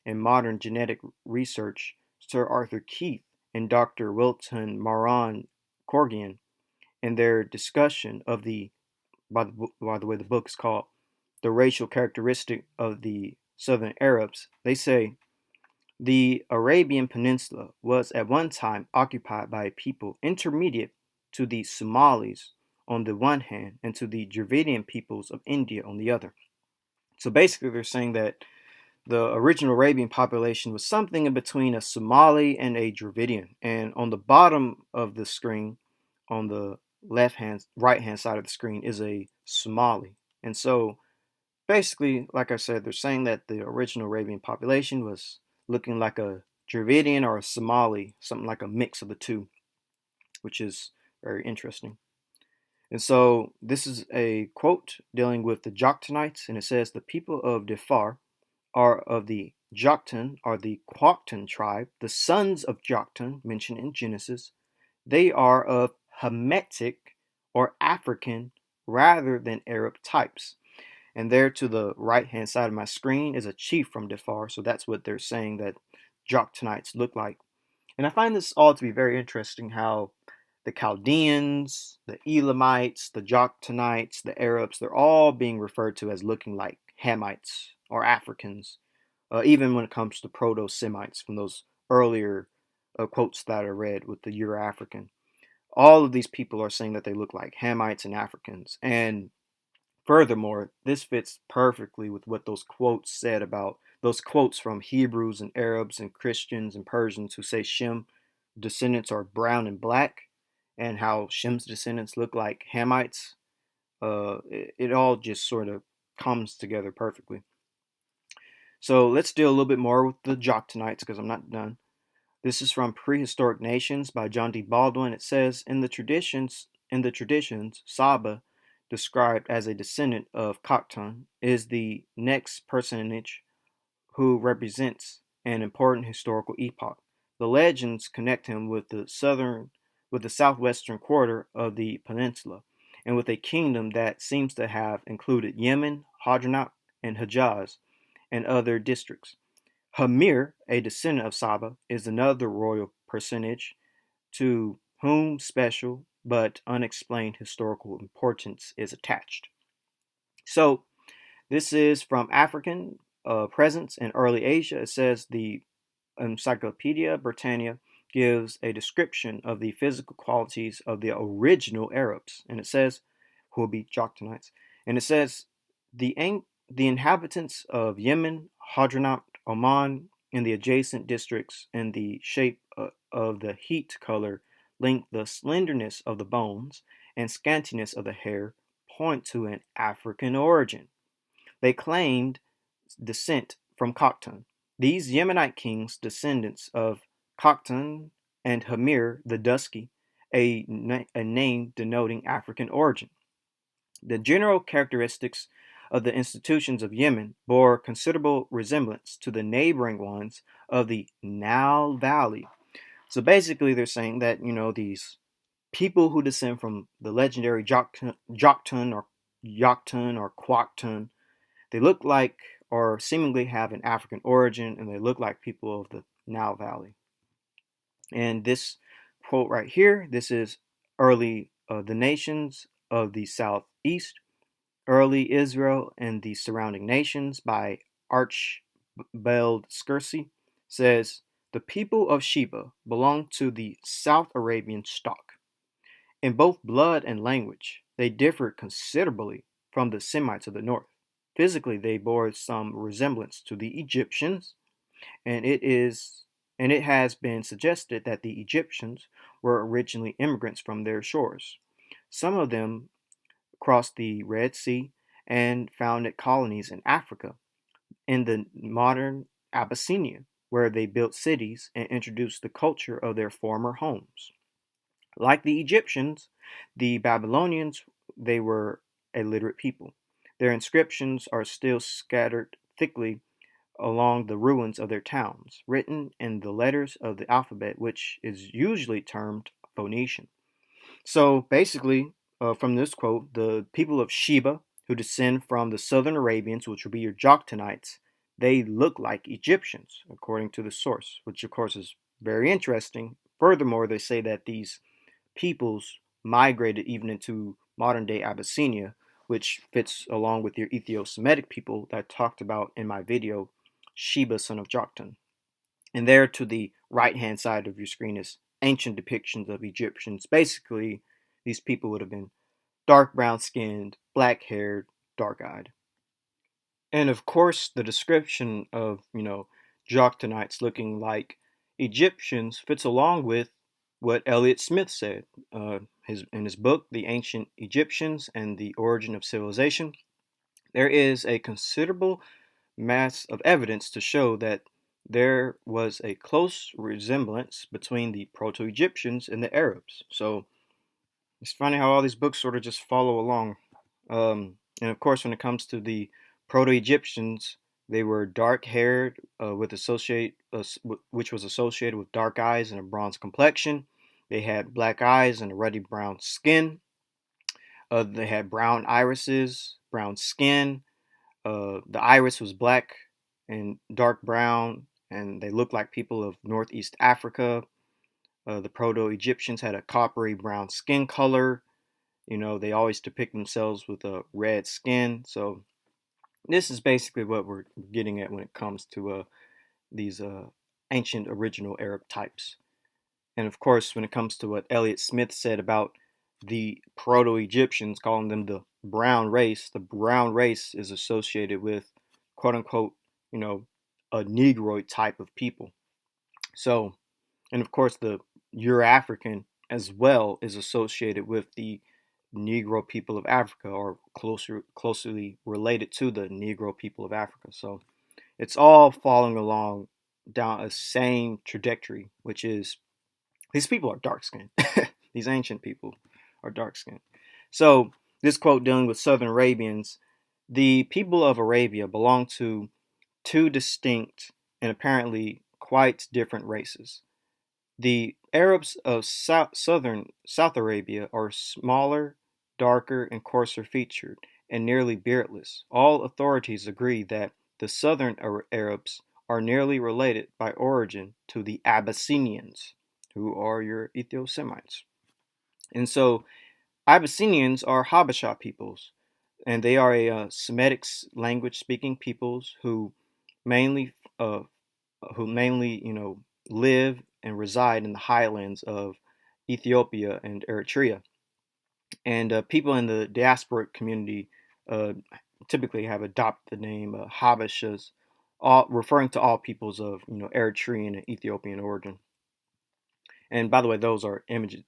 and modern genetic research, Sir Arthur Keith and Dr. Wilton Moran Corrigan, in their discussion of by the way, the book is called The Racial Characteristic of the Southern Arabs. They say, the Arabian Peninsula was at one time occupied by a people intermediate to the Somalis on the one hand and to the Dravidian peoples of India on the other. So basically they're saying that the original Arabian population was something in between a Somali and a Dravidian. And on the bottom of the screen, on the right hand side of the screen, is a Somali. And so basically, like I said, they're saying that the original Arabian population was looking like a Dravidian or a Somali, something like a mix of the two, which is very interesting. And so this is a quote dealing with the Jokhtanites, and it says, the people of Defar are of the Joktan, are the Quaktan tribe, the sons of Joktan, mentioned in Genesis. They are of Hamitic or African rather than Arab types. And there to the right-hand side of my screen is a chief from Defar, so that's what they're saying that Jokhtanites look like. And I find this all to be very interesting, how the Chaldeans, the Elamites, the Jokhtanites, the Arabs, they're all being referred to as looking like Hamites or Africans, even when it comes to Proto-Semites from those earlier quotes that I read with the Euro-African. All of these people are saying that they look like Hamites and Africans. And furthermore, this fits perfectly with what those quotes said about those quotes from Hebrews and Arabs and Christians and Persians who say Shem descendants are brown and black, and how Shem's descendants look like Hamites. It all just sort of comes together perfectly. So let's deal a little bit more with the Jokhtanites because I'm not done. This is from Prehistoric Nations by John D. Baldwin. It says, in the traditions, Saba, described as a descendant of Khaktan, is the next personage who represents an important historical epoch, the legends connect him with the southwestern quarter of the peninsula, and with a kingdom that seems to have included Yemen, Hadramaut, and Hejaz, and other districts. Hamir, a descendant of Saba, is another royal personage to whom special but unexplained historical importance is attached. So, this is from African presence in early Asia. It says the Encyclopedia Britannica gives a description of the physical qualities of the original Arabs, and it says, who will be Jokhtanites, and it says the the inhabitants of Yemen, Hadramaut, Oman, and the adjacent districts, in the shape of the heat, color, length, the slenderness of the bones, and scantiness of the hair, point to an African origin. They claimed descent from Khoktan. These Yemenite kings, descendants of Khoktan and Hamir the Dusky, a name denoting African origin. The general characteristics of the institutions of Yemen bore considerable resemblance to the neighboring ones of the Nile Valley. So basically, they're saying that, these people who descend from the legendary Joktan or Khwaktun, they look like or seemingly have an African origin, and they look like people of the Nile Valley. And this quote right here, this is early the nations of the southeast, early Israel and the surrounding nations by Archibald Skersey, says the people of Sheba belong to the South Arabian stock. In both blood and language, they differed considerably from the Semites of the north. Physically, they bore some resemblance to the Egyptians, and it has been suggested that the Egyptians were originally immigrants from their shores. Some of them crossed the Red Sea and founded colonies in Africa, in the modern Abyssinia, where they built cities and introduced the culture of their former homes. Like the Egyptians, the Babylonians, they were a literate people. Their inscriptions are still scattered thickly along the ruins of their towns, written in the letters of the alphabet, which is usually termed Phoenician. So basically, from this quote, the people of Sheba, who descend from the southern Arabians, which would be your Jokhtanites, they look like Egyptians, according to the source, which of course is very interesting. Furthermore, they say that these peoples migrated even into modern day Abyssinia, which fits along with your Ethio-Semitic people that I talked about in my video, Sheba, son of Joktan. And there to the right hand side of your screen is ancient depictions of Egyptians. Basically, these people would have been dark brown skinned, black haired, dark eyed. And of course, the description of, Joktanites looking like Egyptians fits along with what Elliot Smith said in his book, The Ancient Egyptians and the Origin of Civilization. There is a considerable mass of evidence to show that there was a close resemblance between the Proto-Egyptians and the Arabs. So it's funny how all these books sort of just follow along. And of course, when it comes to the Proto-Egyptians, they were dark-haired, which was associated with dark eyes and a bronze complexion. They had black eyes and a ruddy brown skin. They had brown irises, brown skin. The iris was black and dark brown, and they looked like people of Northeast Africa. The Proto-Egyptians had a coppery brown skin color. They always depict themselves with a red skin. So this is basically what we're getting at when it comes to these ancient original Arab types. And of course, when it comes to what Elliot Smith said about the Proto-Egyptians, calling them the brown race is associated with, quote unquote, a Negroid type of people. So, and of course, the Euro-African as well is associated with the Negro people of Africa, or closely related to the Negro people of Africa. So it's all following along down a same trajectory, which is these people are dark skinned. These ancient people are dark skinned. So this quote dealing with Southern Arabians, the people of Arabia belong to two distinct and apparently quite different races. The Arabs of southern South Arabia are smaller, darker, and coarser featured, and nearly beardless. All authorities agree that the southern Arabs are nearly related by origin to the Abyssinians, who are your Ethio-Semites. And so Abyssinians are Habesha peoples, and they are a Semitic language speaking peoples mainly uh, who mainly live and reside in the highlands of Ethiopia and Eritrea. And people in the diasporic community uh, typically have adopted the name Habeshas, all referring to all peoples of Eritrean and Ethiopian origin. And by the way, those are images.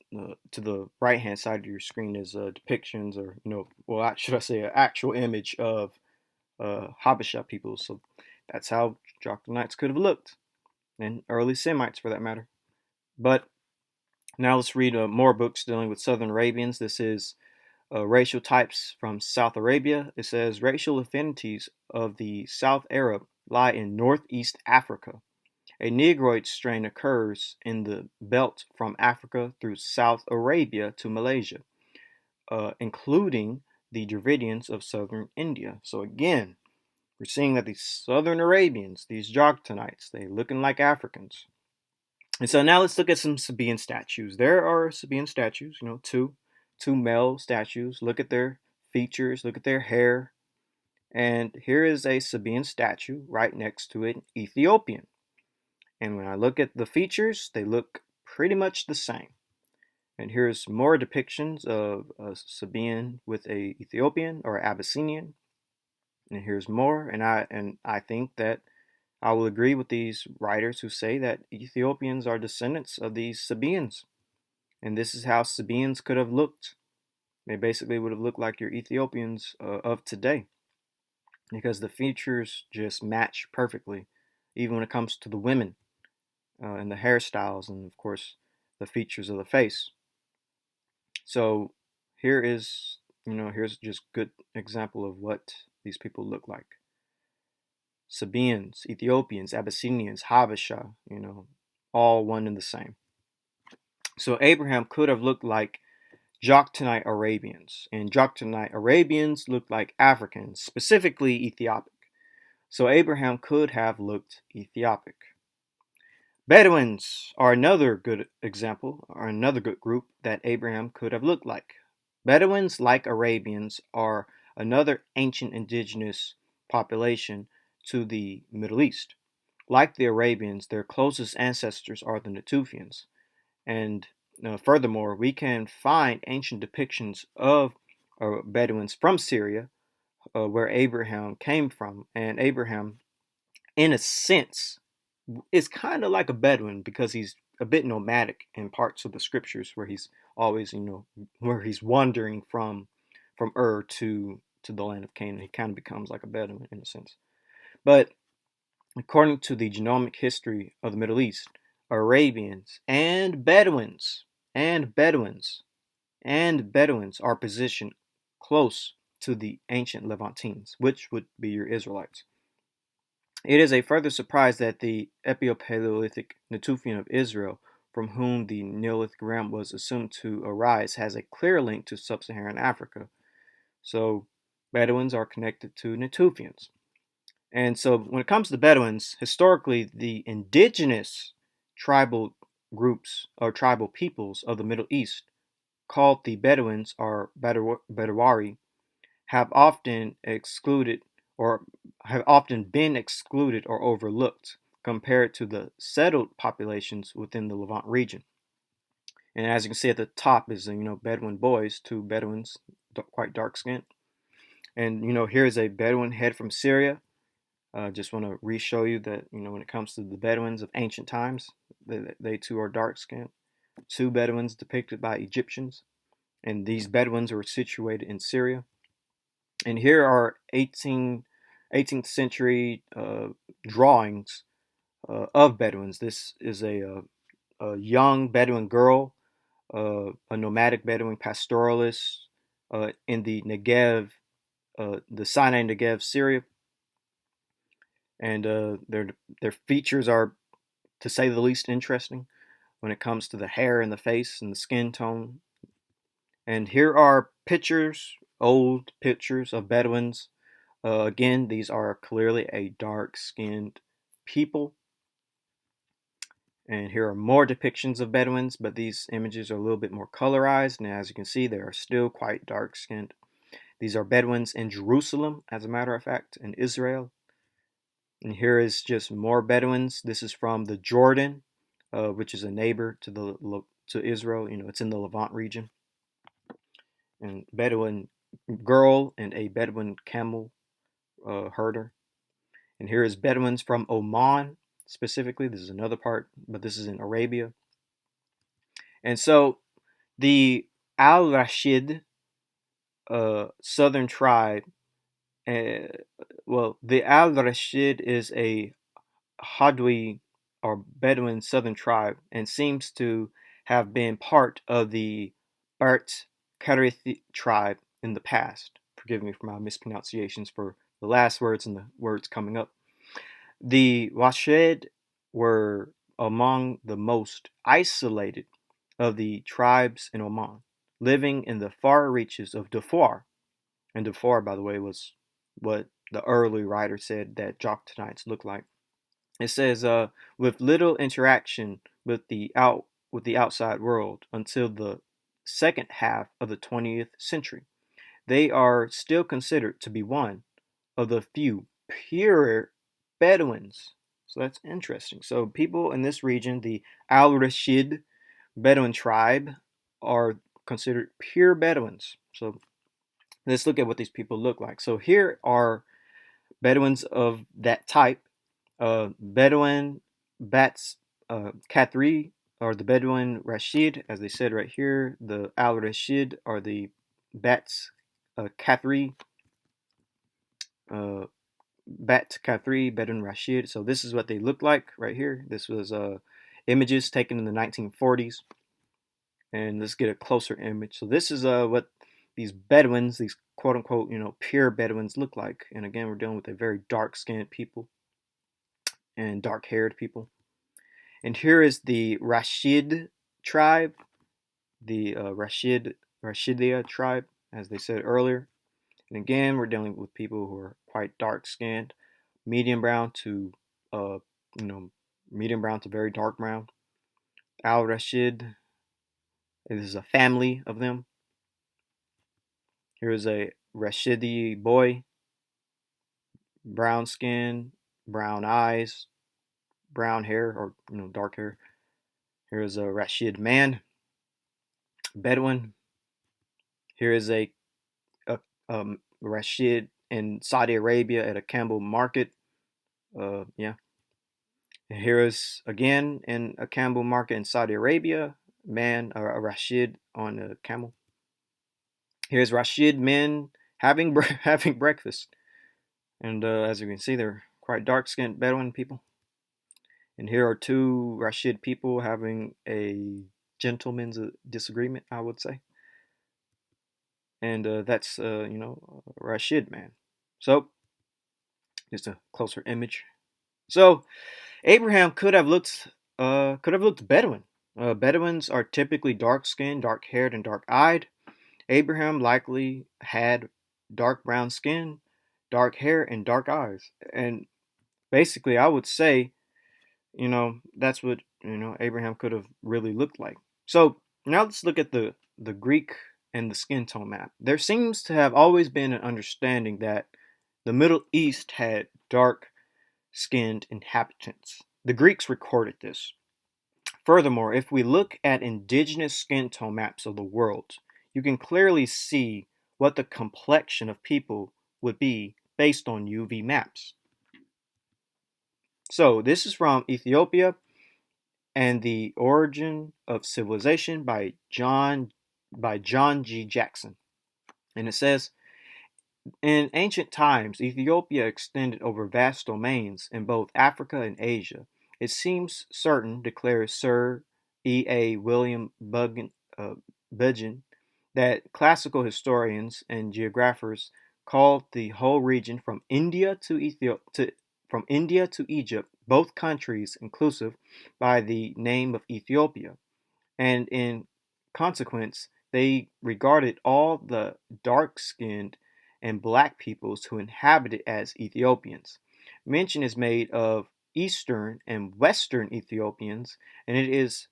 To the right hand side of your screen is depictions, or should I say, an actual image of Habesha people. So that's how Jokhtanites could have looked, and early Semites for that matter. But now let's read more books dealing with Southern Arabians. This is racial types from South Arabia. It says racial affinities of the South Arab lie in Northeast Africa. A Negroid strain occurs in the belt from Africa through South Arabia to Malaysia, including the Dravidians of southern India. So again, we're seeing that these Southern Arabians, these Jokhtanites, they looking like Africans. And so now let's look at some Sabian statues. There are Sabian statues, two male statues. Look at their features, look at their hair. And here is a Sabian statue right next to an Ethiopian. And when I look at the features, they look pretty much the same. And here's more depictions of a Sabian with a Ethiopian or Abyssinian. And here's more. And I think that I will agree with these writers who say that Ethiopians are descendants of these Sabians. And this is how Sabians could have looked. They basically would have looked like your Ethiopians of today, because the features just match perfectly, even when it comes to the women and the hairstyles, and of course the features of the face. So here's just good example of what these people look like. Sabians, Ethiopians, Abyssinians, Habesha, all one and the same. So Abraham could have looked like Joktanite Arabians, and Joktanite Arabians looked like Africans, specifically Ethiopic. So Abraham could have looked Ethiopic. Bedouins are another good example, or another good group that Abraham could have looked like. Bedouins, like Arabians, are another ancient indigenous population to the Middle East. Like the Arabians, their closest ancestors are the Newtophans. And furthermore, we can find ancient depictions of Bedouins from Syria, where Abraham came from. And Abraham, in a sense, is kind of like a Bedouin because he's a bit nomadic in parts of the scriptures where he's always, where he's wandering from Ur to the land of Canaan. He kind of becomes like a Bedouin in a sense. But according to the genomic history of the Middle East, Arabians and Bedouins are positioned close to the ancient Levantines, which would be your Israelites. It is a further surprise that the Epio-Paleolithic Newtophan of Israel, from whom the Neolithic realm was assumed to arise, has a clear link to sub-Saharan Africa. So Bedouins are connected to Newtophans. And so when it comes to Bedouins, historically the indigenous tribal groups or tribal peoples of the Middle East, called the Bedouins or Bedouari, have often been excluded or overlooked compared to the settled populations within the Levant region. And as you can see at the top is Bedouin boys, two Bedouins, quite dark skinned. And here's a Bedouin head from Syria. Just want to re-show you that when it comes to the Bedouins of ancient times, they too are dark skinned. Two Bedouins depicted by Egyptians, and these Bedouins were situated in Syria. And here are 18th century drawings of Bedouins. This is a young Bedouin girl, a nomadic Bedouin pastoralist in the Negev, the Sinai Negev, Syria. And their features are, to say the least, interesting. when it comes to the hair and the face and the skin tone. And here are pictures, old pictures of Bedouins. Again, these are clearly a dark-skinned people. And here are more depictions of Bedouins, but these images are a little bit more colorized. And as you can see, they are still quite dark-skinned. These are Bedouins in Jerusalem, as a matter of fact, in Israel. And here is just more Bedouins. This is from the Jordan, which is a neighbor to Israel. You know, it's in the Levant region. And Bedouin girl and a Bedouin camel herder. And here is Bedouins from Oman, specifically. This is another part, but this is in Arabia. And so the Al-Rashid southern tribe, the Al-Rashid is a Hadwi or Bedouin southern tribe and seems to have been part of the Bart Karith tribe in the past. Forgive me for my mispronunciations for the last words and the words coming up. The Rashid were among the most isolated of the tribes in Oman, living in the far reaches of Darfur. And Darfur, by the way, was what the early writer said that Jokhtanites looked like. It says, with little interaction with the outside world until the second half of the 20th century, they are still considered to be one of the few pure Bedouins. So that's interesting. So people in this region, the Al-Rashid Bedouin tribe, are considered pure Bedouins. So let's look at what these people look like. So here are Bedouins of that type. Bedouin Bats Kathri are the Bedouin Rashid, as they said right here. The Al Rashid are the Bats Kathri. Bat Kathri, Bedouin Rashid. So this is what they look like right here. This was images taken in the 1940s. And let's get a closer image. So this is what these Bedouins, these quote unquote, pure Bedouins look like. And again, we're dealing with a very dark-skinned people and dark-haired people. And here is the Rashid tribe, the Rashidia tribe, as they said earlier. And again, we're dealing with people who are quite dark-skinned, medium brown to very dark brown. Al Rashid, this is a family of them. Here is a Rashidi boy, brown skin, brown eyes, brown hair, or dark hair. Here is a Rashid man, Bedouin. Here is a Rashid in Saudi Arabia at a camel market. And here is again in a camel market in Saudi Arabia, man, a Rashid on a camel. Here's Rashid men having breakfast, and as you can see, they're quite dark-skinned Bedouin people. And here are two Rashid people having a gentleman's disagreement, I would say. And that's Rashid man. So just a closer image. So Abraham could have looked Bedouin. Bedouins are typically dark-skinned, dark-haired, and dark-eyed. Abraham likely had dark brown skin, dark hair, and dark eyes. And basically, I would say, that's what, Abraham could have really looked like. So now let's look at the Greek and the skin tone map. There seems to have always been an understanding that the Middle East had dark-skinned inhabitants. The Greeks recorded this. Furthermore, if we look at indigenous skin tone maps of the world, you can clearly see what the complexion of people would be based on UV maps. So this is from Ethiopia and the Origin of Civilization by John G. Jackson. And it says, in ancient times, Ethiopia extended over vast domains in both Africa and Asia. It seems certain, declares Sir E.A. William Budgeon, that classical historians and geographers called the whole region from India to Egypt both countries inclusive, by the name of Ethiopia, and in consequence, they regarded all the dark-skinned and black peoples who inhabited as Ethiopians. Mention is made of Eastern and Western Ethiopians, and it is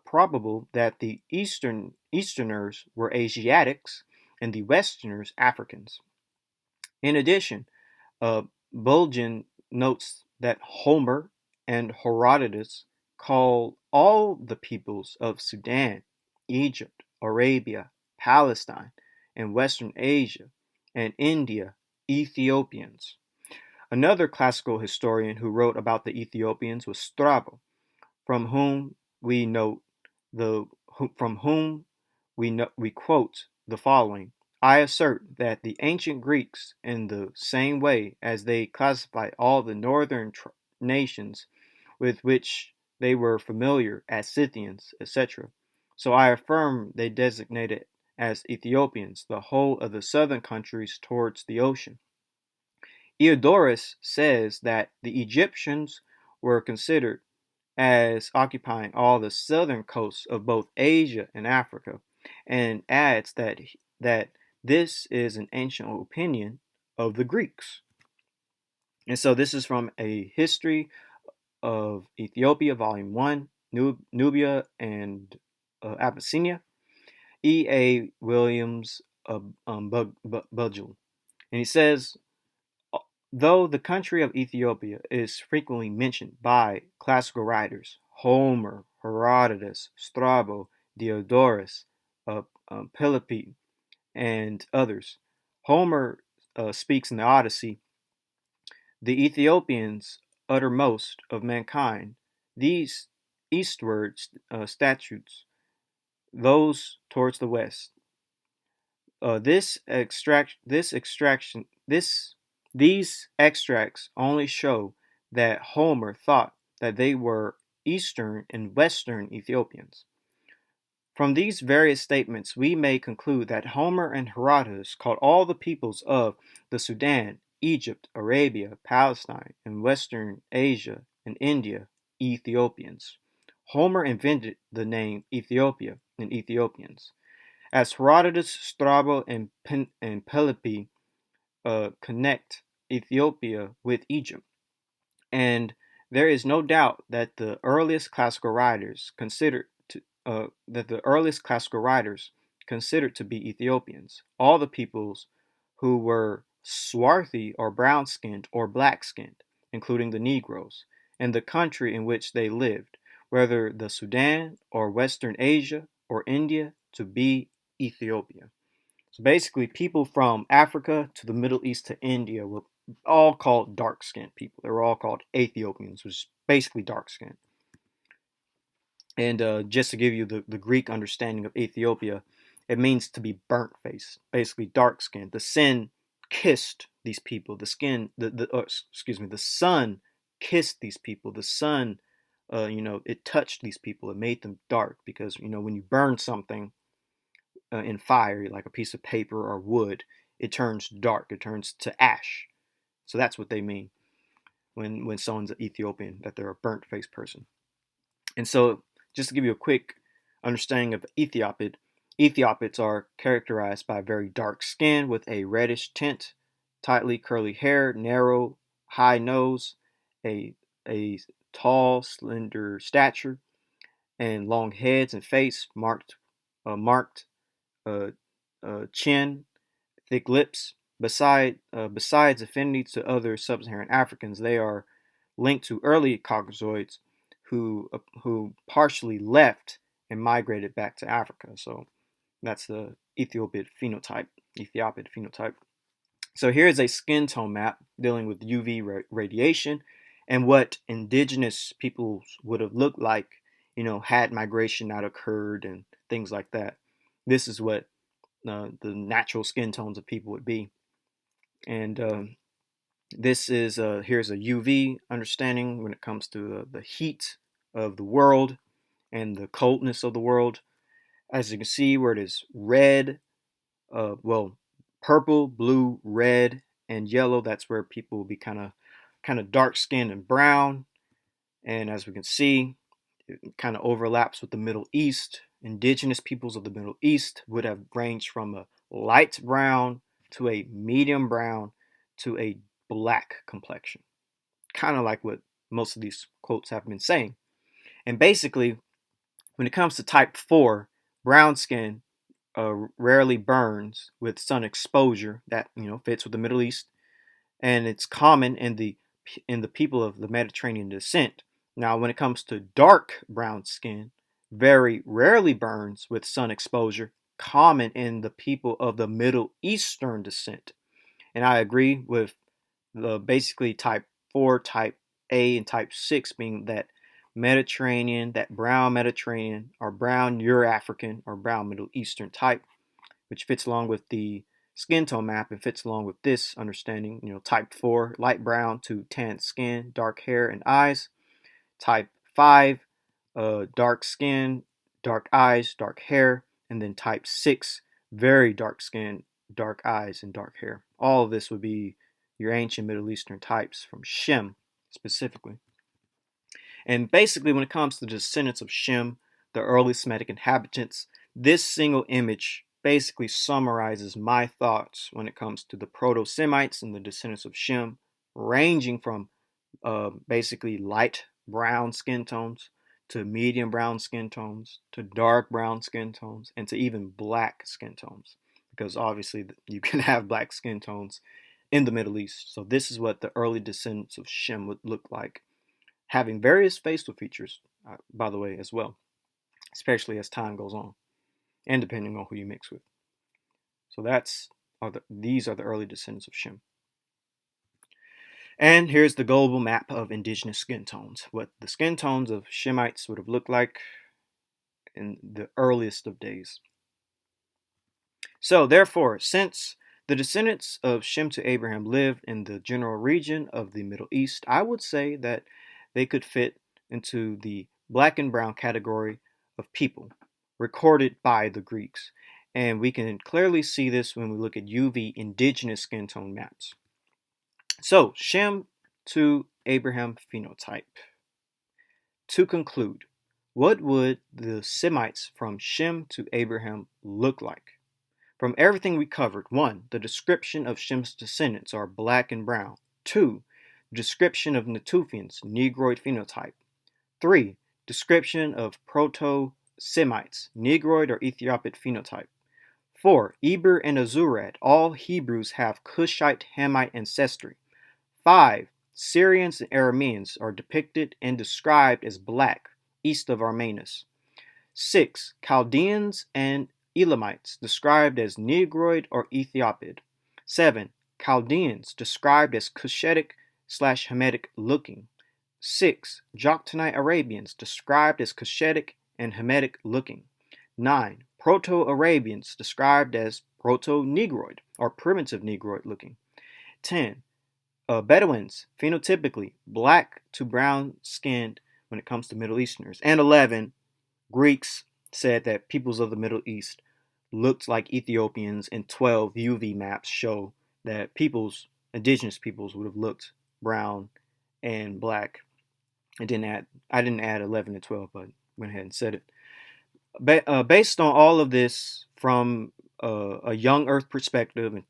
probable that the Easterners were Asiatics and the Westerners Africans. In addition, uh, Bulgin notes that Homer and Herodotus call all the peoples of Sudan, Egypt, Arabia, Palestine, and Western Asia, and India Ethiopians. Another classical historian who wrote about the Ethiopians was Strabo, from whom we note the from whom we quote the following. I assert that the ancient Greeks, in the same way as they classified all the northern nations with which they were familiar as Scythians, etc., so I affirm they designated as Ethiopians the whole of the southern countries towards the ocean. Eudorus says that the Egyptians were considered as occupying all the southern coasts of both Asia and Africa, and adds that this is an ancient opinion of the Greeks. And so this is from A History of Ethiopia, Volume 1, Nubia and Abyssinia, E.A. Williams Budgel. And he says, though the country of Ethiopia is frequently mentioned by classical writers, Homer, Herodotus, Strabo, Diodorus, Pelopi, and others, Homer speaks in the Odyssey, the Ethiopians uttermost of mankind, these eastward statutes, those towards the west. These extracts only show that Homer thought that they were Eastern and Western Ethiopians. From these various statements, we may conclude that Homer and Herodotus called all the peoples of the Sudan, Egypt, Arabia, Palestine, and Western Asia and India Ethiopians. Homer invented the name Ethiopia and Ethiopians. As Herodotus, Strabo, and Pelopi connect Ethiopia with Egypt. And there is no doubt that the earliest classical writers considered to be Ethiopians, all the peoples who were swarthy or brown-skinned or black-skinned, including the Negroes, and the country in which they lived, whether the Sudan or Western Asia or India, to be Ethiopia. So basically, people from Africa to the Middle East to India were all called dark-skinned people. They were all called Ethiopians, which is basically dark-skinned. And just to give you the Greek understanding of Ethiopia, it means to be burnt-faced, basically dark-skinned. The sun kissed these people. The sun kissed these people. The sun, it touched these people. It made them dark because when you burn something in fire, like a piece of paper or wood, it turns dark. It turns to ash. So that's what they mean when someone's an Ethiopian, that they're a burnt-faced person. And so, just to give you a quick understanding of Ethiopids are characterized by very dark skin with a reddish tint, tightly curly hair, narrow, high nose, a tall, slender stature, and long heads and face, marked chin, thick lips. Besides affinity to other sub-Saharan Africans, they are linked to early Caucasoids who partially left and migrated back to Africa. So that's the Ethiopid phenotype. So here's a skin tone map dealing with UV radiation and what indigenous peoples would have looked like, had migration not occurred and things like that. This is what the natural skin tones of people would be. And this is here's a UV understanding when it comes to the heat of the world and the coldness of the world. As you can see, where it is red, purple, blue, red, and yellow, that's where people will be kind of dark skinned and brown. And as we can see, it kind of overlaps with the Middle East. Indigenous peoples of the Middle East would have ranged from a light brown to a medium brown to a black complexion. Kind of like what most of these quotes have been saying. And basically, when it comes to type 4, brown skin rarely burns with sun exposure. That fits with the Middle East, and it's common in the people of the Mediterranean descent. Now, when it comes to dark brown skin, very rarely burns with sun exposure, common in the people of the Middle Eastern descent. And I agree with the basically type 4, type A, and type 6 being that Mediterranean, that brown Mediterranean, or brown Euro-African, or brown Middle Eastern type, which fits along with the skin tone map and fits along with this understanding. Type 4, light brown to tan skin, dark hair and eyes. Type 5, dark skin, dark eyes, dark hair. And then type 6, very dark skin, dark eyes, and dark hair. All of this would be your ancient Middle Eastern types from Shem specifically. And basically, when it comes to the descendants of Shem, the early Semitic inhabitants, this single image basically summarizes my thoughts when it comes to the Proto-Semites and the descendants of Shem, ranging from basically light brown skin tones to medium brown skin tones to dark brown skin tones and to even black skin tones, because obviously you can have black skin tones in the Middle East. So this is what the early descendants of Shem would look like, having various facial features, by the way, as well, especially as time goes on and depending on who you mix with. So these are the early descendants of Shem. And here's the global map of indigenous skin tones, what the skin tones of Shemites would have looked like in the earliest of days. So therefore, since the descendants of Shem to Abraham lived in the general region of the Middle East, I would say that they could fit into the black and brown category of people recorded by the Greeks. And we can clearly see this when we look at UV indigenous skin tone maps. So, Shem to Abraham phenotype. To conclude, what would the Semites from Shem to Abraham look like? From everything we covered, 1. The description of Shem's descendants are black and brown. 2. Description of Newtophans, Negroid phenotype. 3. Description of Proto-Semites, Negroid or Ethiopic phenotype. 4. Eber and Azurad, all Hebrews have Cushite Hamite ancestry. 5. Syrians and Arabians are depicted and described as black, east of Armanus. 6. Chaldeans and Elamites described as Negroid or Ethiopic. 7. Chaldeans described as Cushitic/Hamitic looking. 6. Joktanite Arabians described as Cushitic and Hamitic looking. 9. Proto-Arabians described as Proto-Negroid or Primitive Negroid looking. 10. Bedouins, phenotypically black to brown skinned when it comes to Middle Easterners. And 11. Greeks said that peoples of the Middle East looked like Ethiopians, and 12 UV maps show that indigenous peoples would have looked brown and black. I didn't add 11 and 12, but went ahead and said it. Based on all of this from a young Earth perspective, and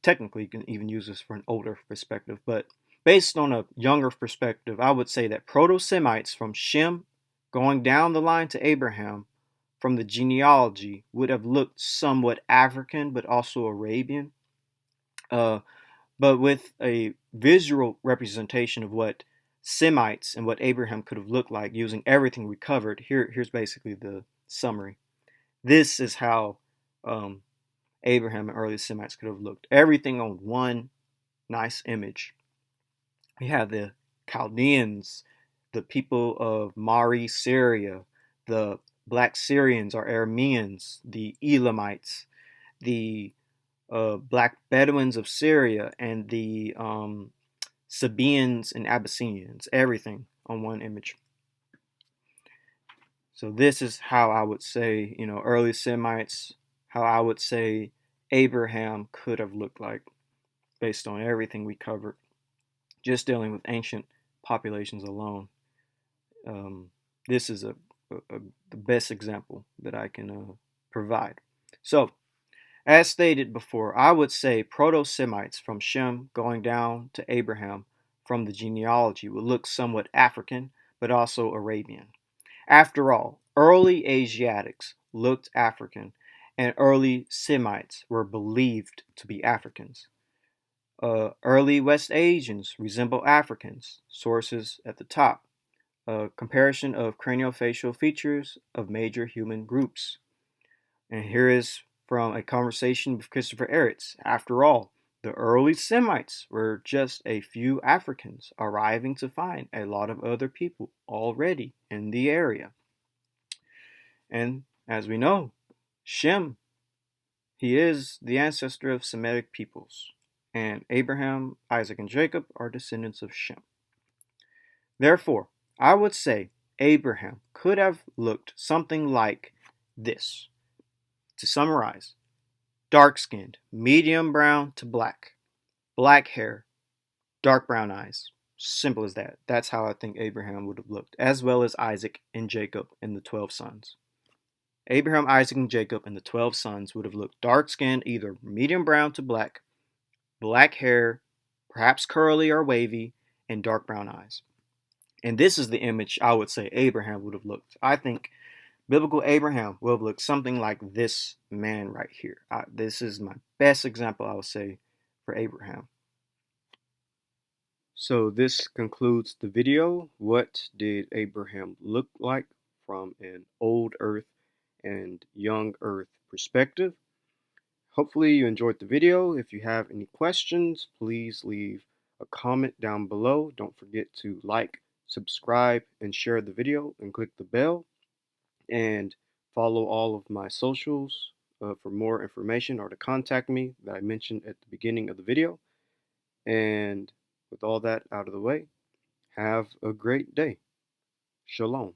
technically you can even use this for an old Earth perspective, but based on a young Earth perspective, I would say that Proto-Semites from Shem going down the line to Abraham from the genealogy would have looked somewhat African, but also Arabian, but with a visual representation of what Semites and what Abraham could have looked like using everything we covered. Here's basically the summary. This is how Abraham and early Semites could have looked. Everything on one nice image. We have the Chaldeans, the people of Mari, Syria, the Black Syrians or Arameans, the Elamites, the Black Bedouins of Syria, and the Sabians and Abyssinians. Everything on one image. So this is how I would say, early Semites, how I would say Abraham could have looked like based on everything we covered, just dealing with ancient populations alone. This is the best example that I can provide. So, as stated before, I would say Proto-Semites from Shem going down to Abraham from the genealogy would look somewhat African, but also Arabian. After all, early Asiatics looked African, and early Semites were believed to be Africans. Early West Asians resemble Africans, sources at the top. A comparison of craniofacial features of major human groups. And here is from a conversation with Christopher Eretz. After all, the early Semites were just a few Africans arriving to find a lot of other people already in the area. And as we know, Shem, he is the ancestor of Semitic peoples, and Abraham, Isaac, and Jacob are descendants of Shem. Therefore, I would say Abraham could have looked something like this. To summarize, dark skinned, medium brown to black, black hair, dark brown eyes. Simple as that. That's how I think Abraham would have looked, as well as Isaac and Jacob and the 12 sons. Abraham, Isaac, and Jacob and the 12 sons would have looked dark skinned, either medium brown to black, black hair, perhaps curly or wavy, and dark brown eyes. And this is the image I would say Abraham would have looked. I think biblical Abraham would have looked something like this man right here. This is my best example, I would say, for Abraham. So this concludes the video. What did Abraham look like from an old earth and young earth perspective? Hopefully you enjoyed the video. If you have any questions, please leave a comment down below. Don't forget to like, subscribe, and share the video, and click the bell. And follow all of my socials for more information, or to contact me that I mentioned at the beginning of the video. And with all that out of the way, have a great day. Shalom.